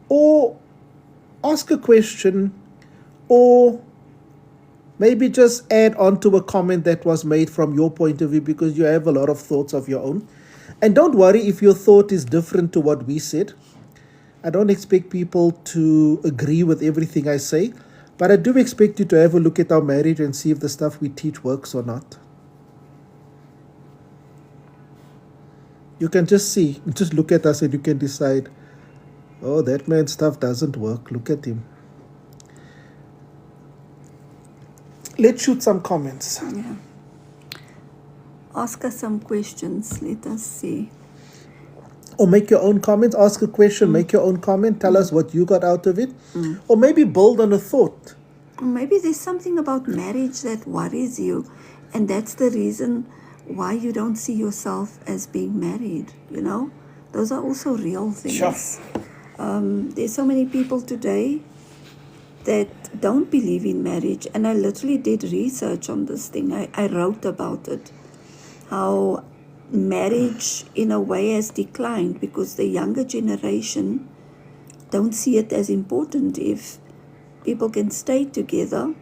Or ask a question, or maybe just add on to a comment that was made from your point of view, because you have a lot of thoughts of your own. And don't worry if your thought is different to what we said. I don't expect people to agree with everything I say, but I do expect you to have a look at our marriage and see if the stuff we teach works or not. You can just look at us and you can decide, oh, that man's stuff doesn't work. Look at him. Let's shoot some comments. Yeah. Ask us some questions. Let us see. Or make your own comments. Ask a question, make your own comment. Tell us what you got out of it. Or maybe build on a thought. Maybe there's something about marriage that worries you. And that's the reason why you don't see yourself as being married. Those are also real things. Sure. There's so many people today that don't believe in marriage. And I literally did research on this thing. I wrote about it. How marriage in a way has declined because the younger generation don't see it as important. If people can stay together,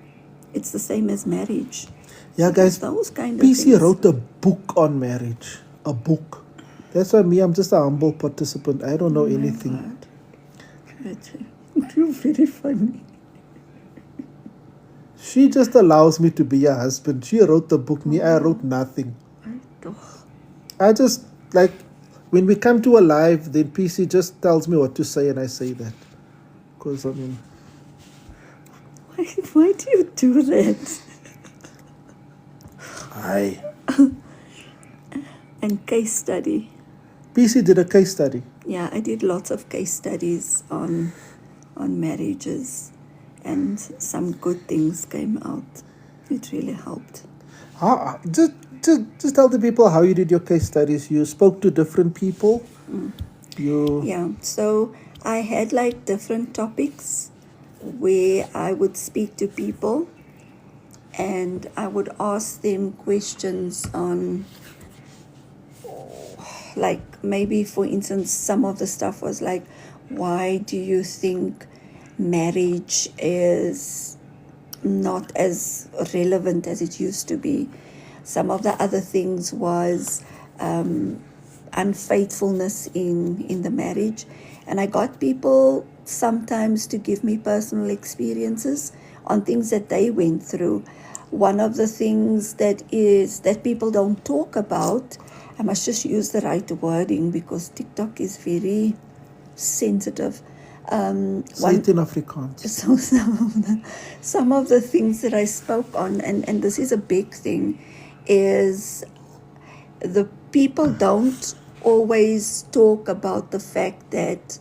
it's the same as marriage. Yeah, guys, those kind of PC things. wrote a book on marriage. A book. That's why I'm just a humble participant. I don't know anything. You're very funny. She just allows me to be a husband. She wrote the book, me, I wrote nothing. I just, like, when we come to a live, then PC just tells me what to say and I say that. Because, I mean, Why do you do that? And case study. PC did a case study. Yeah, I did lots of case studies on marriages, and some good things came out. It really helped. Just tell the people how you did your case studies. You spoke to different people. Yeah, so I had like different topics where I would speak to people and I would ask them questions on, like, maybe for instance, some of the stuff was like, why do you think marriage is not as relevant as it used to be? Some of the other things was unfaithfulness in the marriage. And I got people sometimes to give me personal experiences on things that they went through. One of the things that people don't talk about, I must just use the right wording because TikTok is very sensitive. Say it in Afrikaans. So some of the things that I spoke on, and this is a big thing, is the people don't always talk about the fact that,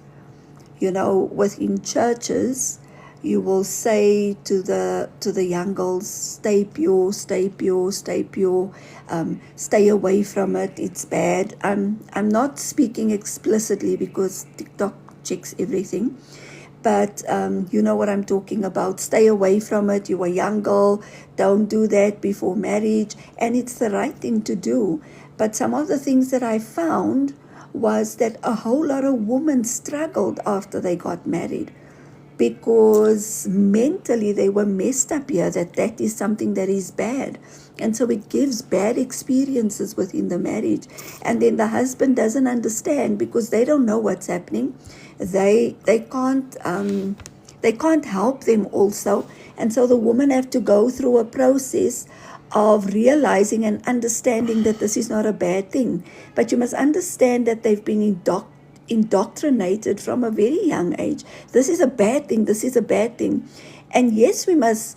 within churches, you will say to the young girls, stay pure, stay pure, stay pure, stay away from it, it's bad. I'm not speaking explicitly because TikTok checks everything, but you know what I'm talking about. Stay away from it. You're a young girl, don't do that before marriage, and it's the right thing to do. But some of the things that I found was that a whole lot of women struggled after they got married, because mentally they were messed up here, that is something that is bad. And so it gives bad experiences within the marriage. And then the husband doesn't understand because they don't know what's happening. They can't help them also. And so the women have to go through a process of realizing and understanding that this is not a bad thing. But you must understand that they've been indoctrinated from a very young age. This is a bad thing. This is a bad thing. And yes, we must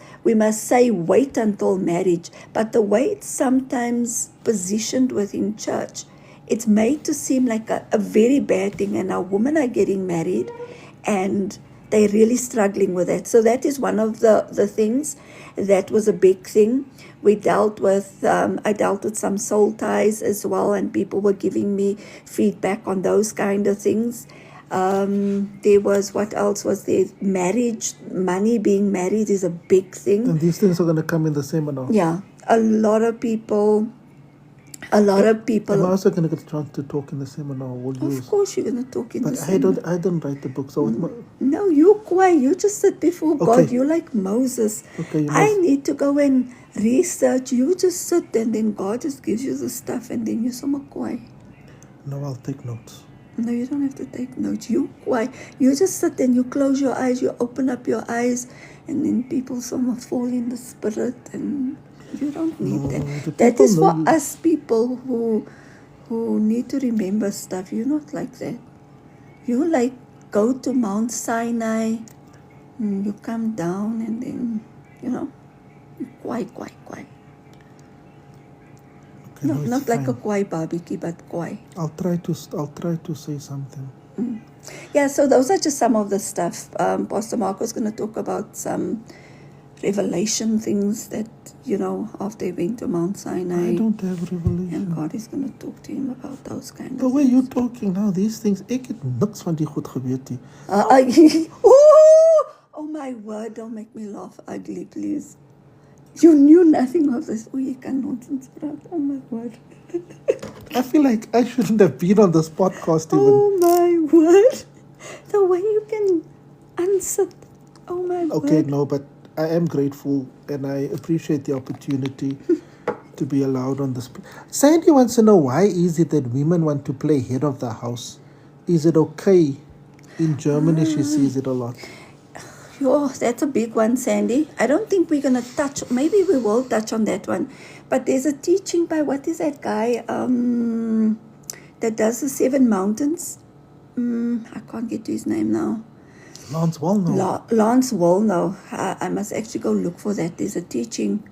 say wait until marriage, but the way it's sometimes positioned within church, it's made to seem like a very bad thing. And our women are getting married and they're really struggling with that. So that is one of the things that was a big thing. We dealt with, I dealt with some soul ties as well, and people were giving me feedback on those kind of things. There was, what else was there? Marriage, money, being married is a big thing. And these things are going to come in the seminar. Yeah, a lot of people. I'm also going to get a chance to talk in the seminar. Of course you're going to talk in the seminar. But I don't write the book. So no, you're quiet. You just sit before God. You're like Moses. Okay, I need to go and research. You just sit and then God just gives you the stuff and then you're so quiet. No, I'll take notes. No, you don't have to take notes. You quiet. You just sit and you close your eyes. You open up your eyes and then people fall in the spirit, and you don't need that. That is for us people who need to remember stuff. You're not like that. You like go to Mount Sinai, you come down and then, you're quiet. Okay, no, not like a quiet barbecue, but quiet. I'll try to say something. Yeah, so those are just some of the stuff. Pastor Marco's going to talk about some revelation things that, after he went to Mount Sinai. I don't have revelation. And God is going to talk to him about those kind of things. The way you're talking now, these things, ek het niks van die goed geweet nie. Oh my word, don't make me laugh ugly, please. You knew nothing of this. Oh, you can nonsense, praat. Oh my word. I feel like I shouldn't have been on this podcast even. Oh my word. The way you can unsit. Oh my word. Okay, no, but I am grateful and I appreciate the opportunity to be allowed on this. Sandy wants to know, why is it that women want to play head of the house? Is it okay? In Germany, she sees it a lot. Oh, that's a big one, Sandy. I don't think we're going to touch, maybe we will touch on that one. But there's a teaching by, what is that guy that does the Seven Mountains? I can't get to his name now. Lance Wallnau. Lance Wallnau. I must actually go look for that. There's a teaching.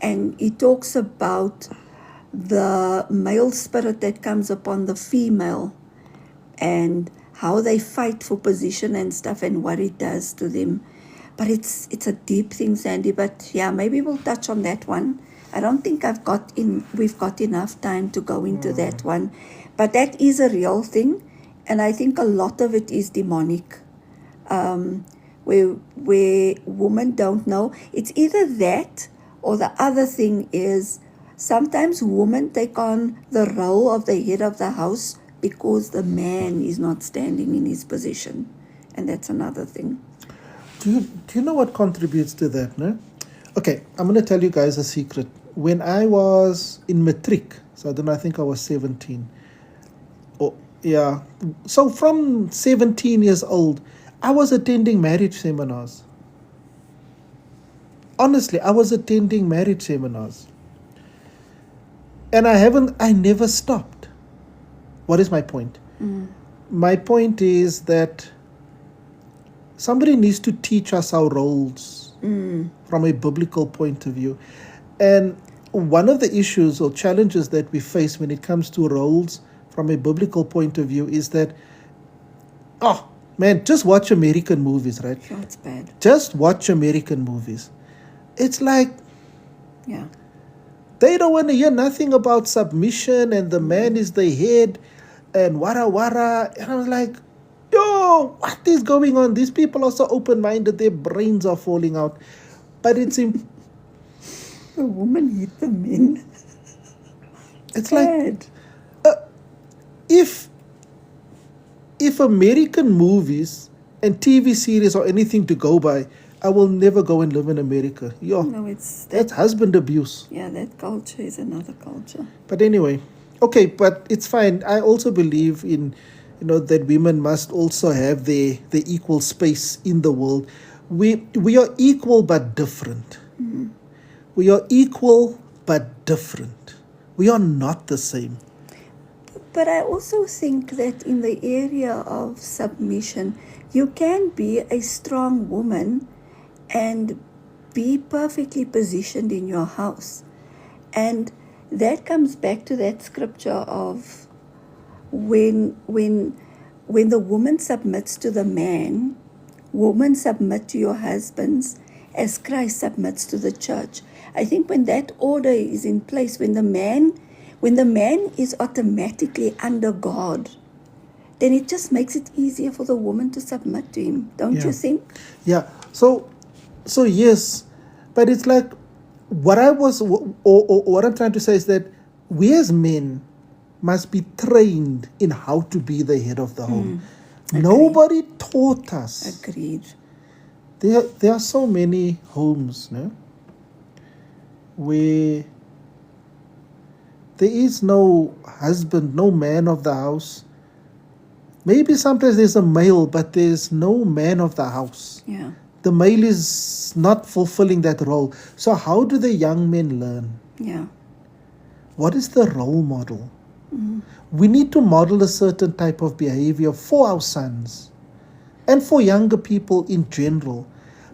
And he talks about the male spirit that comes upon the female and how they fight for position and stuff and what it does to them. But it's a deep thing, Sandy. But yeah, maybe we'll touch on that one. I don't think we've got enough time to go into that one. But that is a real thing. And I think a lot of it is demonic. Where women don't know. It's either that or the other thing is sometimes women take on the role of the head of the house because the man is not standing in his position. And that's another thing. Do you know what contributes to that, no? Okay, I'm going to tell you guys a secret. When I was in matric, so I think I was 17. Oh, yeah. So from 17 years old, I was attending marriage seminars. Honestly, I was attending marriage seminars. And I never stopped. What is my point? My point is that somebody needs to teach us our roles from a biblical point of view. And one of the issues or challenges that we face when it comes to roles from a biblical point of view is that, oh man, just watch American movies, right? Sure, it's bad. Just watch American movies. It's like, yeah, they don't want to hear nothing about submission and the man is the head and wara. And I was like, yo, what is going on? These people are so open-minded, their brains are falling out. But it's the woman hit the men. it's Bad. like, if American movies and TV series are anything to go by, I will never go and live in America. Yo, No, that's husband abuse. Yeah, that culture is another culture. But anyway, okay, but it's fine. I also believe in, that women must also have their equal space in the world. We are equal but different. We are equal but different. We are not the same. But I also think that in the area of submission, you can be a strong woman and be perfectly positioned in your house. And that comes back to that scripture of when the woman submits to the man, women submit to your husbands as Christ submits to the church. I think when that order is in place, when the man is automatically under God, then it just makes it easier for the woman to submit to him. Don't you think? Yeah. So yes, but it's like what I'm trying to say is that we as men must be trained in how to be the head of the home. Nobody taught us. Agreed. There are so many homes, no, where there is no husband, no man of the house. Maybe sometimes there's a male, but there's no man of the house. Yeah. The male is not fulfilling that role. So how do the young men learn? Yeah. What is the role model? We need to model a certain type of behavior for our sons and for younger people in general.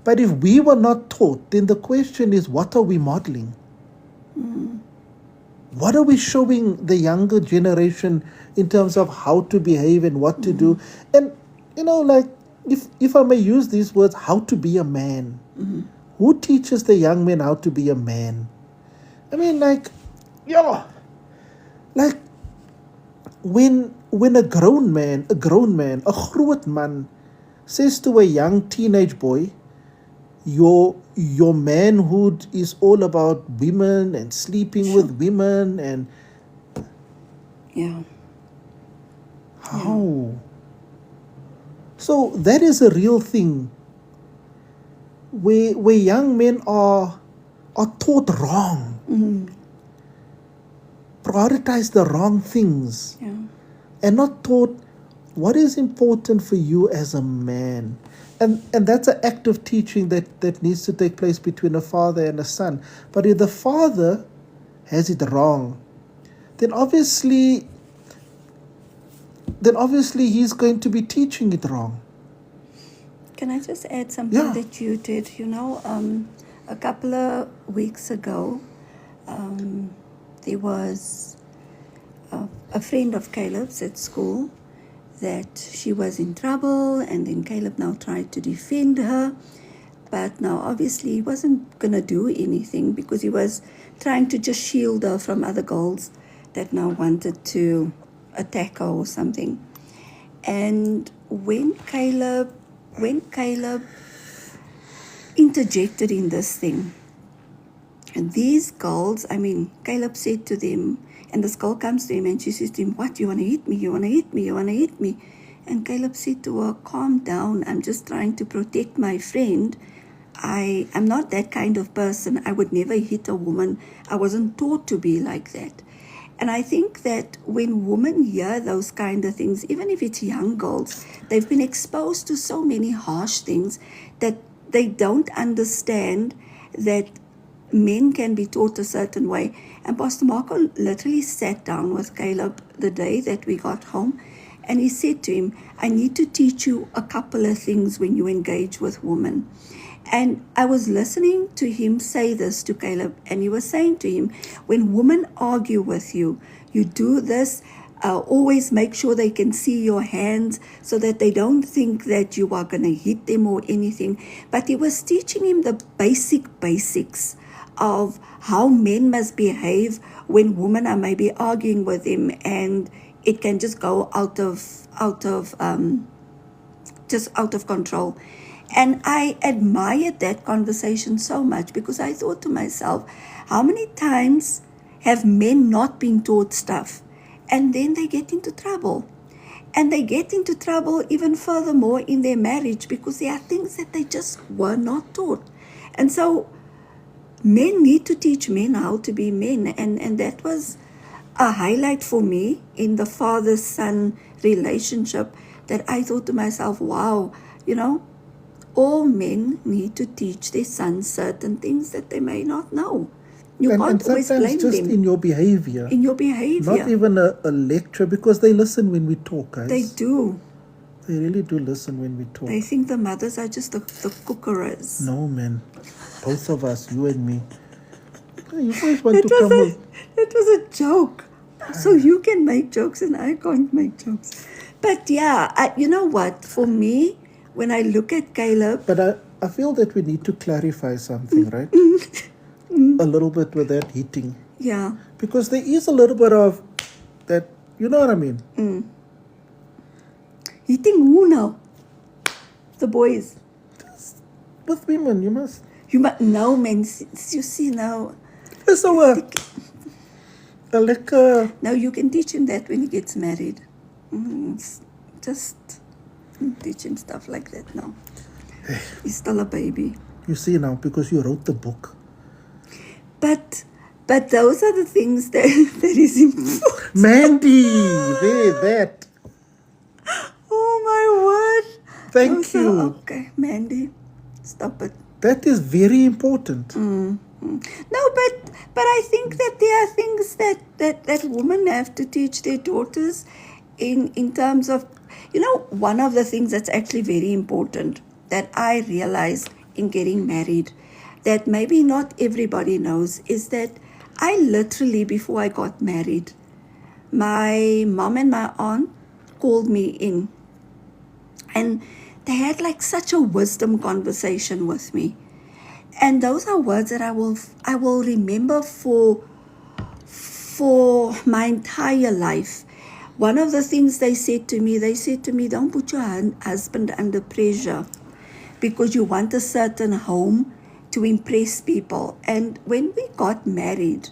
But if we were not taught, then the question is, what are we modeling? What are we showing the younger generation in terms of how to behave and what to do? And, like, if I may use these words, how to be a man. Who teaches the young men how to be a man? I mean, like, when a grown man, a groot man, says to a young teenage boy, your manhood is all about women and sleeping with women and how? So that is a real thing where young men are taught wrong. Prioritize the wrong things and not taught what is important for you as a man? And that's an act of teaching that needs to take place between a father and a son. But if the father has it wrong, then obviously he's going to be teaching it wrong. Can I just add something Yeah. that you did? A couple of weeks ago, there was a friend of Caleb's at school that she was in trouble, and then Caleb now tried to defend her. But now, obviously, he wasn't going to do anything because he was trying to just shield her from other girls that now wanted to attack her or something. And when Caleb interjected in this thing, and these girls, Caleb said to them, and this girl comes to him and she says to him, "What, you want to hit me? You want to hit me? You want to hit me?" And Caleb said to her, "Calm down. I'm just trying to protect my friend. I'm not that kind of person. I would never hit a woman. I wasn't taught to be like that." And I think that when women hear those kind of things, even if it's young girls, they've been exposed to so many harsh things that they don't understand that men can be taught a certain way. And Pastor Marco literally sat down with Caleb the day that we got home, and he said to him, "I need to teach you a couple of things when you engage with women." And I was listening to him say this to Caleb, and he was saying to him, when women argue with you, you do this, always make sure they can see your hands so that they don't think that you are going to hit them or anything. But he was teaching him the basics of how men must behave when women are maybe arguing with him, and it can just go out of control. And I admired that conversation so much because I thought to myself, how many times have men not been taught stuff and then they get into trouble? And they get into trouble even furthermore in their marriage because there are things that they just were not taught. And so men need to teach men how to be men. And that was a highlight for me in the father-son relationship, that I thought to myself, wow, all men need to teach their sons certain things that they may not know. You can't and always sometimes blame just them. in your behavior. In your behavior. Not even a lecture, because they listen when we talk, guys. They do. They really do listen when we talk. They think the mothers are just the cookerers. No, man. Both of us, you and me. You always want to come with... It was a joke. So you can make jokes and I can't make jokes. But yeah, you know what? For me, when I look at Caleb... But I feel that we need to clarify something, right? A little bit with that hitting. Yeah. Because there is a little bit of that, you know what I mean? Hitting who now? The boys. With women, you must. No, man. You see now... So, a lekker... No, you can teach him that when he gets married. Just teach him stuff like that now. He's still a baby. You see now, because you wrote the book. But those are the things that is important. Mandy, that. Oh my word. Thank you. Okay, Mandy, stop it. That is very important. No, but I think that there are things that women have to teach their daughters in terms of, one of the things that's actually very important that I realized in getting married, that maybe not everybody knows, is that I literally, before I got married, my mom and my aunt called me in, and they had like such a wisdom conversation with me. And those are words that I will remember for my entire life. One of the things they said to me, don't put your husband under pressure because you want a certain home to impress people. And when we got married,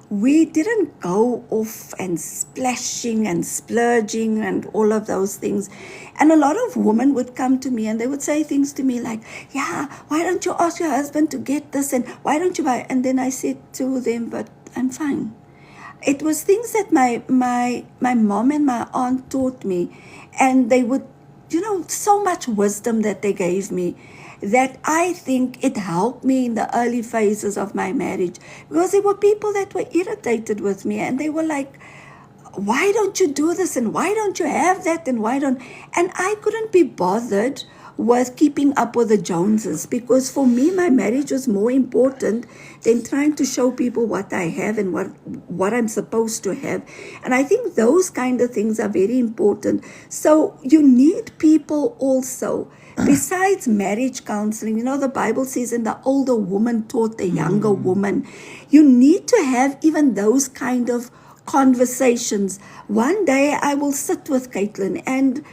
we didn't go off and splashing and splurging and all of those things. And a lot of women would come to me and they would say things to me like, yeah, why don't you ask your husband to get this, and why don't you buy? And then I said to them, but I'm fine. it was things that my mom and my aunt taught me, and they would, so much wisdom that they gave me, that I think it helped me in the early phases of my marriage, because there were people that were irritated with me, and they were like, why don't you do this, and why don't you have that, and why don't, and I couldn't be bothered with keeping up with the Joneses, because for me my marriage was more important than trying to show people what I have and what I'm supposed to have. And I think those kind of things are very important. So you need people also. Besides marriage counseling, the Bible says, and the older woman taught the younger woman. You need to have even those kind of conversations. One day I will sit with Caitlin, and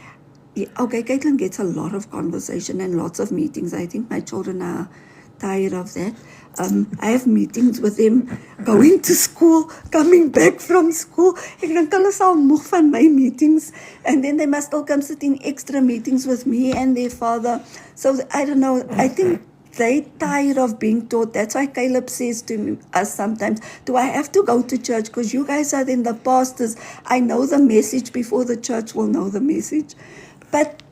okay, Caitlin gets a lot of conversation and lots of meetings. I think my children are tired of that. I have meetings with them going to school, coming back from school. Ek dink hulle is al moeg van my meetings, and then they must still come sit in extra meetings with me and their father. So I don't know, I think they tired of being taught. That's why Caleb says to us sometimes, do I have to go to church? Because you guys are then the pastors. I know the message before the church will know the message. But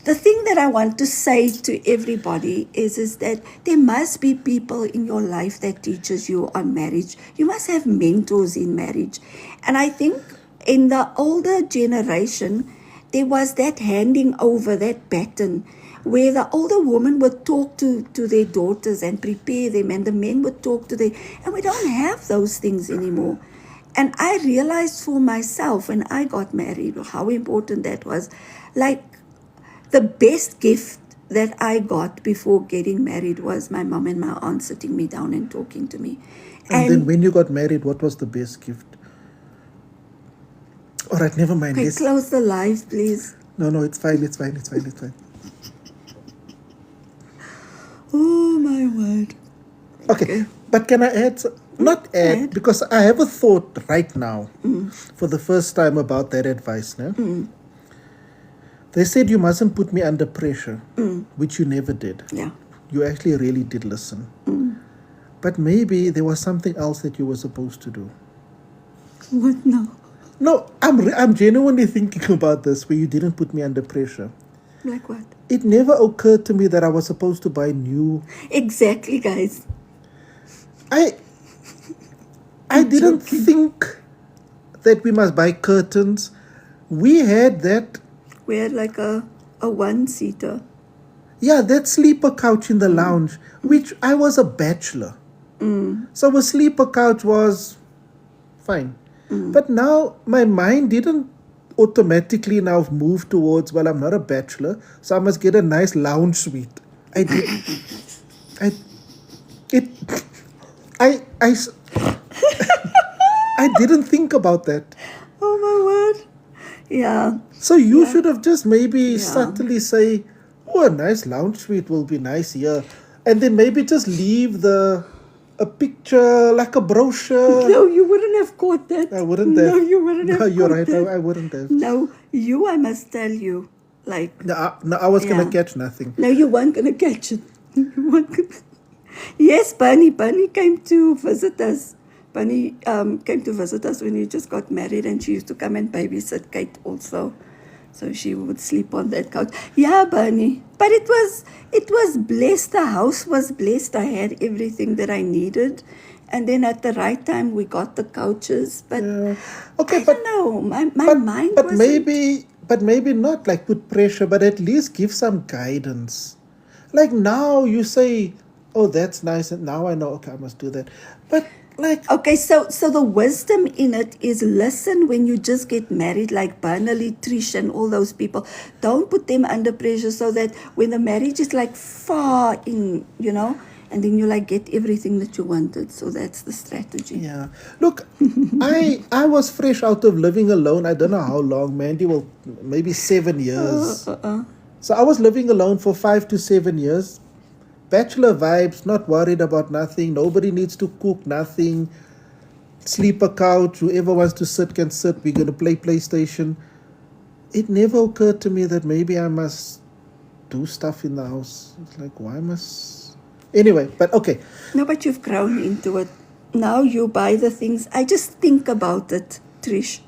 the thing that I want to say to everybody is that there must be people in your life that teaches you on marriage. You must have mentors in marriage. And I think in the older generation, there was that handing over, that baton, where the older woman would talk to their daughters and prepare them, and the men would talk to them. And we don't have those things anymore. And I realized for myself when I got married how important that was. Like, the best gift that I got before getting married was my mom and my aunt sitting me down and talking to me. And then when you got married, what was the best gift? All right, never mind. Okay, close the live, please. No, it's fine. Oh, my word. Okay, but can I add? Not add, because I have a thought right now for the first time about that advice. No? They said you mustn't put me under pressure, which you never did. Yeah. You actually really did listen. But maybe there was something else that you were supposed to do. What now? No, I'm genuinely thinking about this, where you didn't put me under pressure. Like what? It never occurred to me that I was supposed to buy new. Exactly, guys. I didn't think that we must buy curtains. We had that. We had like a one-seater. Yeah, that sleeper couch in the lounge, which I was a bachelor. So a sleeper couch was fine. But now my mind didn't automatically now move towards, well, I'm not a bachelor, so I must get a nice lounge suite. I did. I didn't think about that. Oh, my word. Yeah. So you should have just maybe subtly say, oh, a nice lounge suite will be nice here. And then maybe just leave a picture, like a brochure. No, you wouldn't have caught that. I wouldn't have. No, you wouldn't have. No, you're caught right. that. I wouldn't have. No, I must tell you. Like. No, I was going to catch nothing. No, you weren't going to catch it. You weren't gonna... Yes, Bunny came to visit us. Bunny came to visit us when we just got married, and she used to come and babysit Kate also. So she would sleep on that couch. Yeah, Bunny. But it was blessed. The house was blessed. I had everything that I needed. And then at the right time, we got the couches. But okay, I don't know. My mind but wasn't... But maybe not like put pressure, but at least give some guidance. Like now you say, oh, that's nice. And now I know, okay, I must do that. But like... Okay, so the wisdom in it is listen when you just get married, like Bernally, Trish, and all those people. Don't put them under pressure, so that when the marriage is like far in, and then you like get everything that you wanted. So that's the strategy. Yeah. Look, I was fresh out of living alone. I don't know how long, Mandy. Well, maybe 7 years. So I was living alone for 5 to 7 years. Bachelor vibes, not worried about nothing. Nobody needs to cook, nothing. Sleeper couch, whoever wants to sit can sit. We're going to play PlayStation. It never occurred to me that maybe I must do stuff in the house. It's like, why must... Anyway, but okay. No, but you've grown into it. now you buy the things. I just think about it, Trish.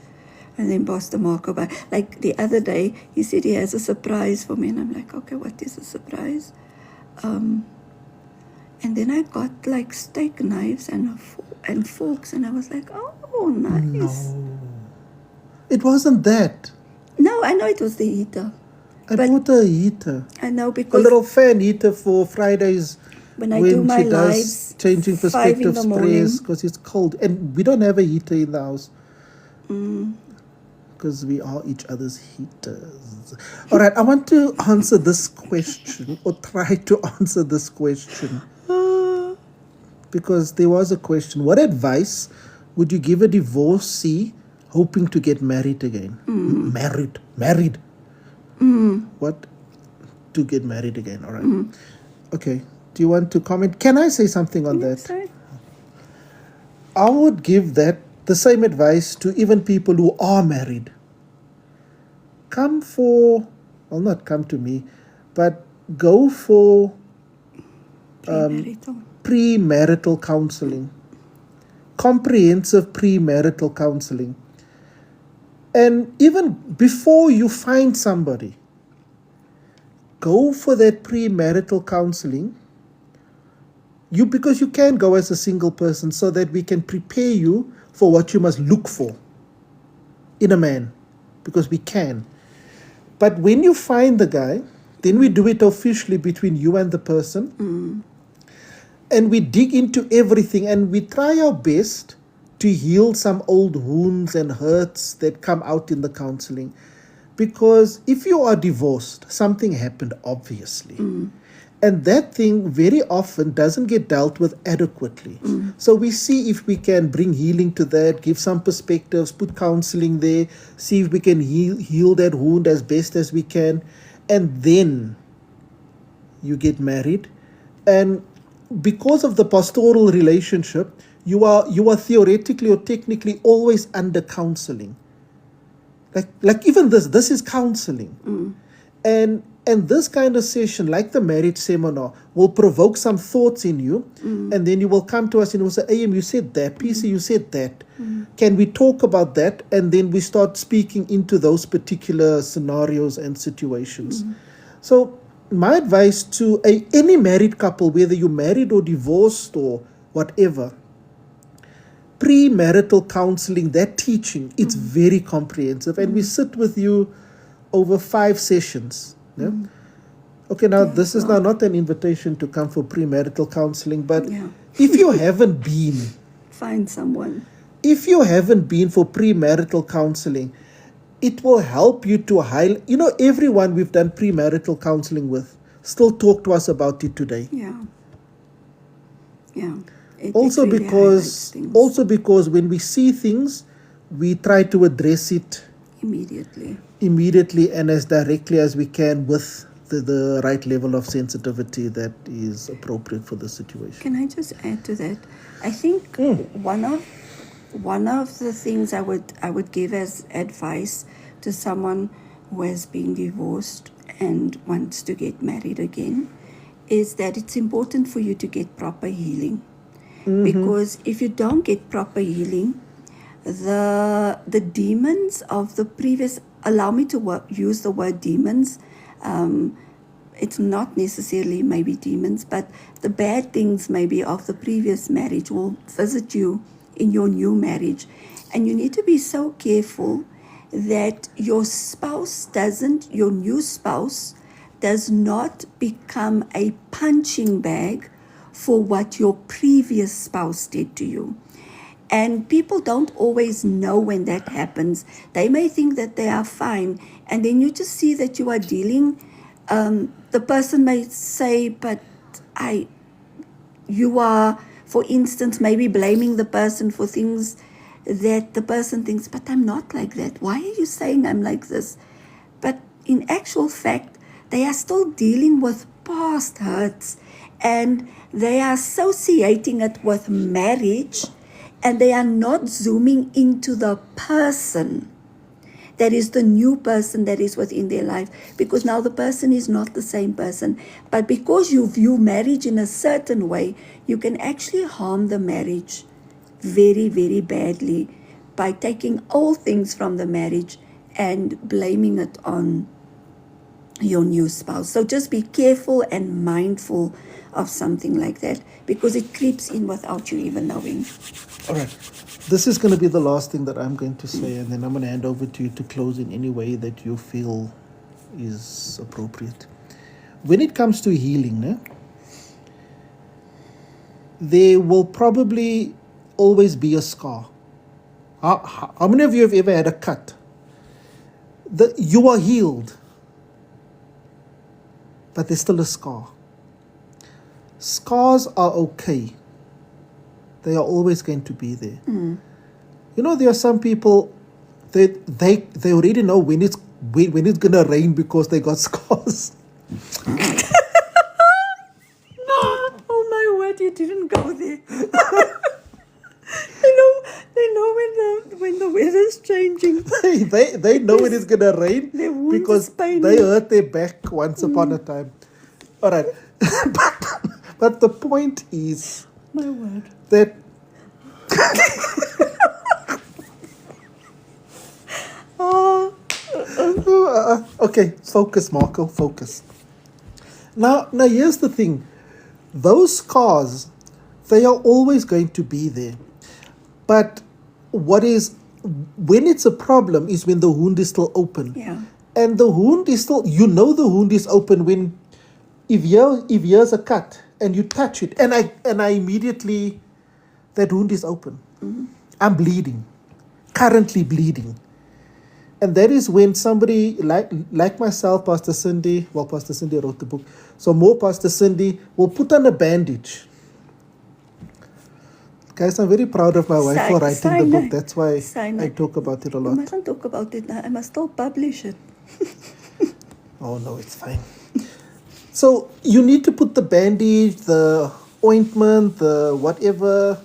And then Pastor Marco, like the other day, he said he has a surprise for me. And I'm like, okay, what is a surprise? And then I got like steak knives and forks. And I was like, oh, nice. No. It wasn't that. No, I know it was the heater. I bought a heater. I know A because little fan heater for Fridays when I do my she lives, does changing 5 in perspectives the morning. prayers because it's cold. And we don't have a heater in the house. Mm. Because we are each other's heaters. All right, I want to answer this question or try to answer this question. Because there was a question. What advice would you give a divorcee hoping to get married again? Married. What? To get married again, all right. Okay, do you want to comment? Can I say something on that? Sorry. I would give that the same advice to even people who are married. Not come to me, but go for premarital counseling, comprehensive premarital counseling. And even before you find somebody, go for that premarital counseling. Because you can go as a single person so that we can prepare you for what you must look for in a man, because we can. But when you find the guy, then we do it officially between you and the person. And we dig into everything and we try our best to heal some old wounds and hurts that come out in the counseling. Because if you are divorced, something happened, obviously. And that thing very often doesn't get dealt with adequately. So we see if we can bring healing to that, give some perspectives, put counseling there, see if we can heal that wound as best as we can. And then you get married. And because of the pastoral relationship, you are theoretically or technically always under counseling. Like even this is counseling. And this kind of session, like the marriage seminar, will provoke some thoughts in you. And then you will come to us and we'll say, AM, you said that. PC, you said that. Can we talk about that? And then we start speaking into those particular scenarios and situations. So my advice to any married couple, whether you're married or divorced or whatever, premarital counseling, that teaching, it's very comprehensive. And we sit with you over 5 sessions. Yeah? Okay, now this is now not an invitation to come for premarital counseling, but if you haven't been, find someone. If you haven't been for premarital counseling, it will help you to highlight. Everyone we've done premarital counseling with still talk to us about it today. Also because when we see things, we try to address it immediately and as directly as we can with the right level of sensitivity that is appropriate for the situation. Can I just add to that? I think one of the things I would give as advice to someone who has been divorced and wants to get married again is that it's important for you to get proper healing. Because if you don't get proper healing, the demons of the previous, allow me to use the word demons, it's not necessarily maybe demons, but the bad things maybe of the previous marriage will visit you in your new marriage. And you need to be so careful that your new spouse does not become a punching bag for what your previous spouse did to you. And people don't always know when that happens. They may think that they are fine, and then you just see that you are dealing. The person may say, but you are, for instance, maybe blaming the person for things that the person thinks, but I'm not like that. Why are you saying I'm like this? But in actual fact, they are still dealing with past hurts, and they are associating it with marriage, and they are not zooming into the person that is the new person that is within their life, because now the person is not the same person. But because you view marriage in a certain way, you can actually harm the marriage very, very badly by taking all things from the marriage and blaming it on your new spouse. So just be careful and mindful of something like that, because it creeps in without you even knowing. All right. This is going to be the last thing that I'm going to say, and then I'm going to hand over to you to close in any way that you feel is appropriate. When it comes to healing, there will probably always be a scar. How many of you have ever had a cut? You are healed, but there's still a scar. Scars are okay. They are always going to be there. You know, there are some people that they already know when it's gonna rain because they got scars. Oh my word, you didn't go there. They know when the weather's ching. they know it is gonna rain Their wounds because is paining. they hurt their back once upon a time. All right, but the point is My word. that okay, focus, Marco, focus. Now here's the thing. Those scars, they are always going to be there. But when it's a problem is when the wound is still open. Yeah. And the wound is still, the wound is open when, if here's a cut and you touch it, and I immediately, that wound is open. I'm bleeding, currently bleeding. And that is when somebody like myself, Pastor Cindy wrote the book, so more Pastor Cindy will put on a bandage. Guys, I'm very proud of my wife for writing the book. That's why I talk about it a You lot. mustn't talk about it now. I must still publish it. Oh no, it's fine. So you need to put the bandage, the ointment, the whatever,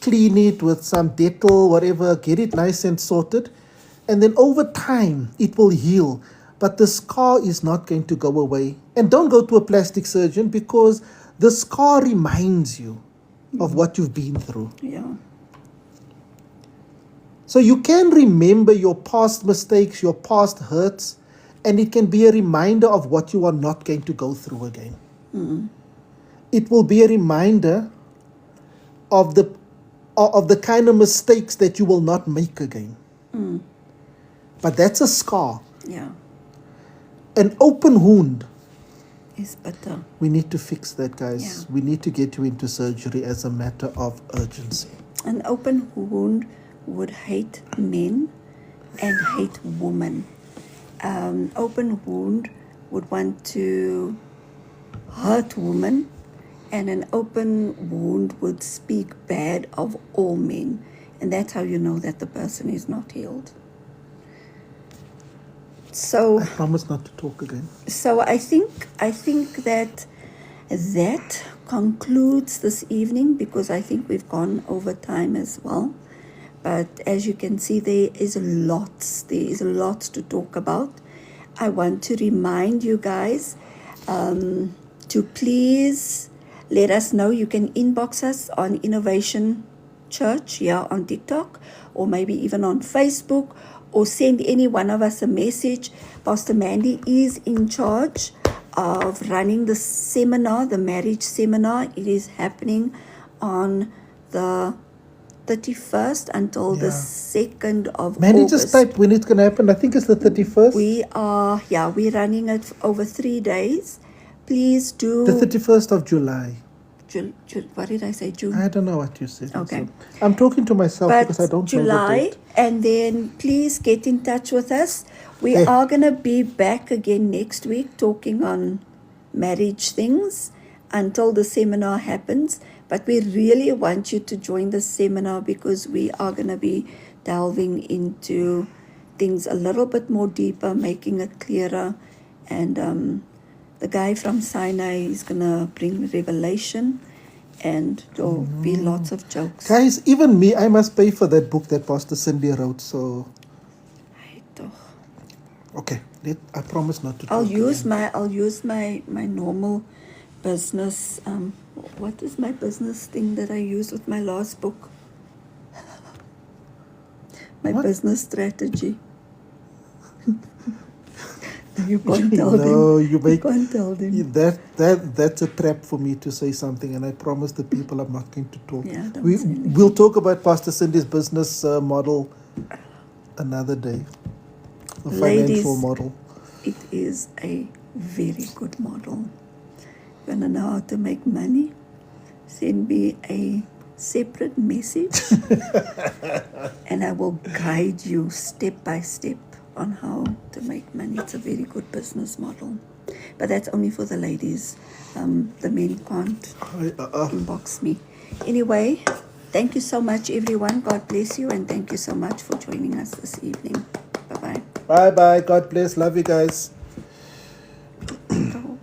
clean it with some Dettol, whatever, get it nice and sorted. And then over time, it will heal. But the scar is not going to go away. And don't go to a plastic surgeon, because the scar reminds you of what you've been through. Yeah. So you can remember your past mistakes, your past hurts, and it can be a reminder of what you are not going to go through again. It will be a reminder of the kind of mistakes that you will not make again. But that's a scar. Yeah. An open wound. It's better. We need to fix that, guys. Yeah. We need to get you into surgery as a matter of urgency. An open wound would hate men and hate women. Open wound would want to hurt women, and an open wound would speak bad of all men. And that's how you know that the person is not healed. So I promise not to talk again. So I think that concludes this evening, because I think we've gone over time as well. But as you can see, there is lots to talk about. I want to remind you guys to please let us know. You can inbox us on Innovation Church here on TikTok, or maybe even on Facebook, or send any one of us a message. Pastor Mandy is in charge of running the seminar, the marriage seminar. It is happening on the 31st until the 2nd of Mandy, August. just type when it's going to happen. I think it's the 31st. We're running it over 3 days. Please do. The 31st of July. What did I say? June? I don't know what you said. Okay. So I'm talking to myself But because I don't know July, the date. and then please get in touch with us. We Hey. are going to be back again next week talking on marriage things until the seminar happens. But we really want you to join the seminar, because we are going to be delving into things a little bit more deeper, making it clearer. And the guy from Sinai is going to bring revelation, and there'll be lots of jokes. Guys, even me, I must pay for that book that Pastor Cindy wrote. So, okay, I promise not to. I'll use my normal business. What is my business thing that I used with my last book? My What? business strategy. You can't tell them. No, you make can't tell them. that's a trap for me to say something, and I promise the people I'm not going to talk. Yeah, don't say anything. We'll talk about Pastor Cindy's business model another day. The financial Ladies, model. it is a very good model. You want to know how to make money? Send me a separate message and I will guide you step by step on how to make money. It's a very good business model. But that's only for the ladies. The men can't inbox me. Anyway, thank you so much, everyone. God bless you, and thank you so much for joining us this evening. Bye-bye. Bye-bye. God bless. Love you guys. Go.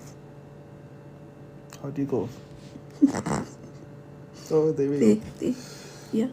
How do you go? Oh, there we go. There. Yeah.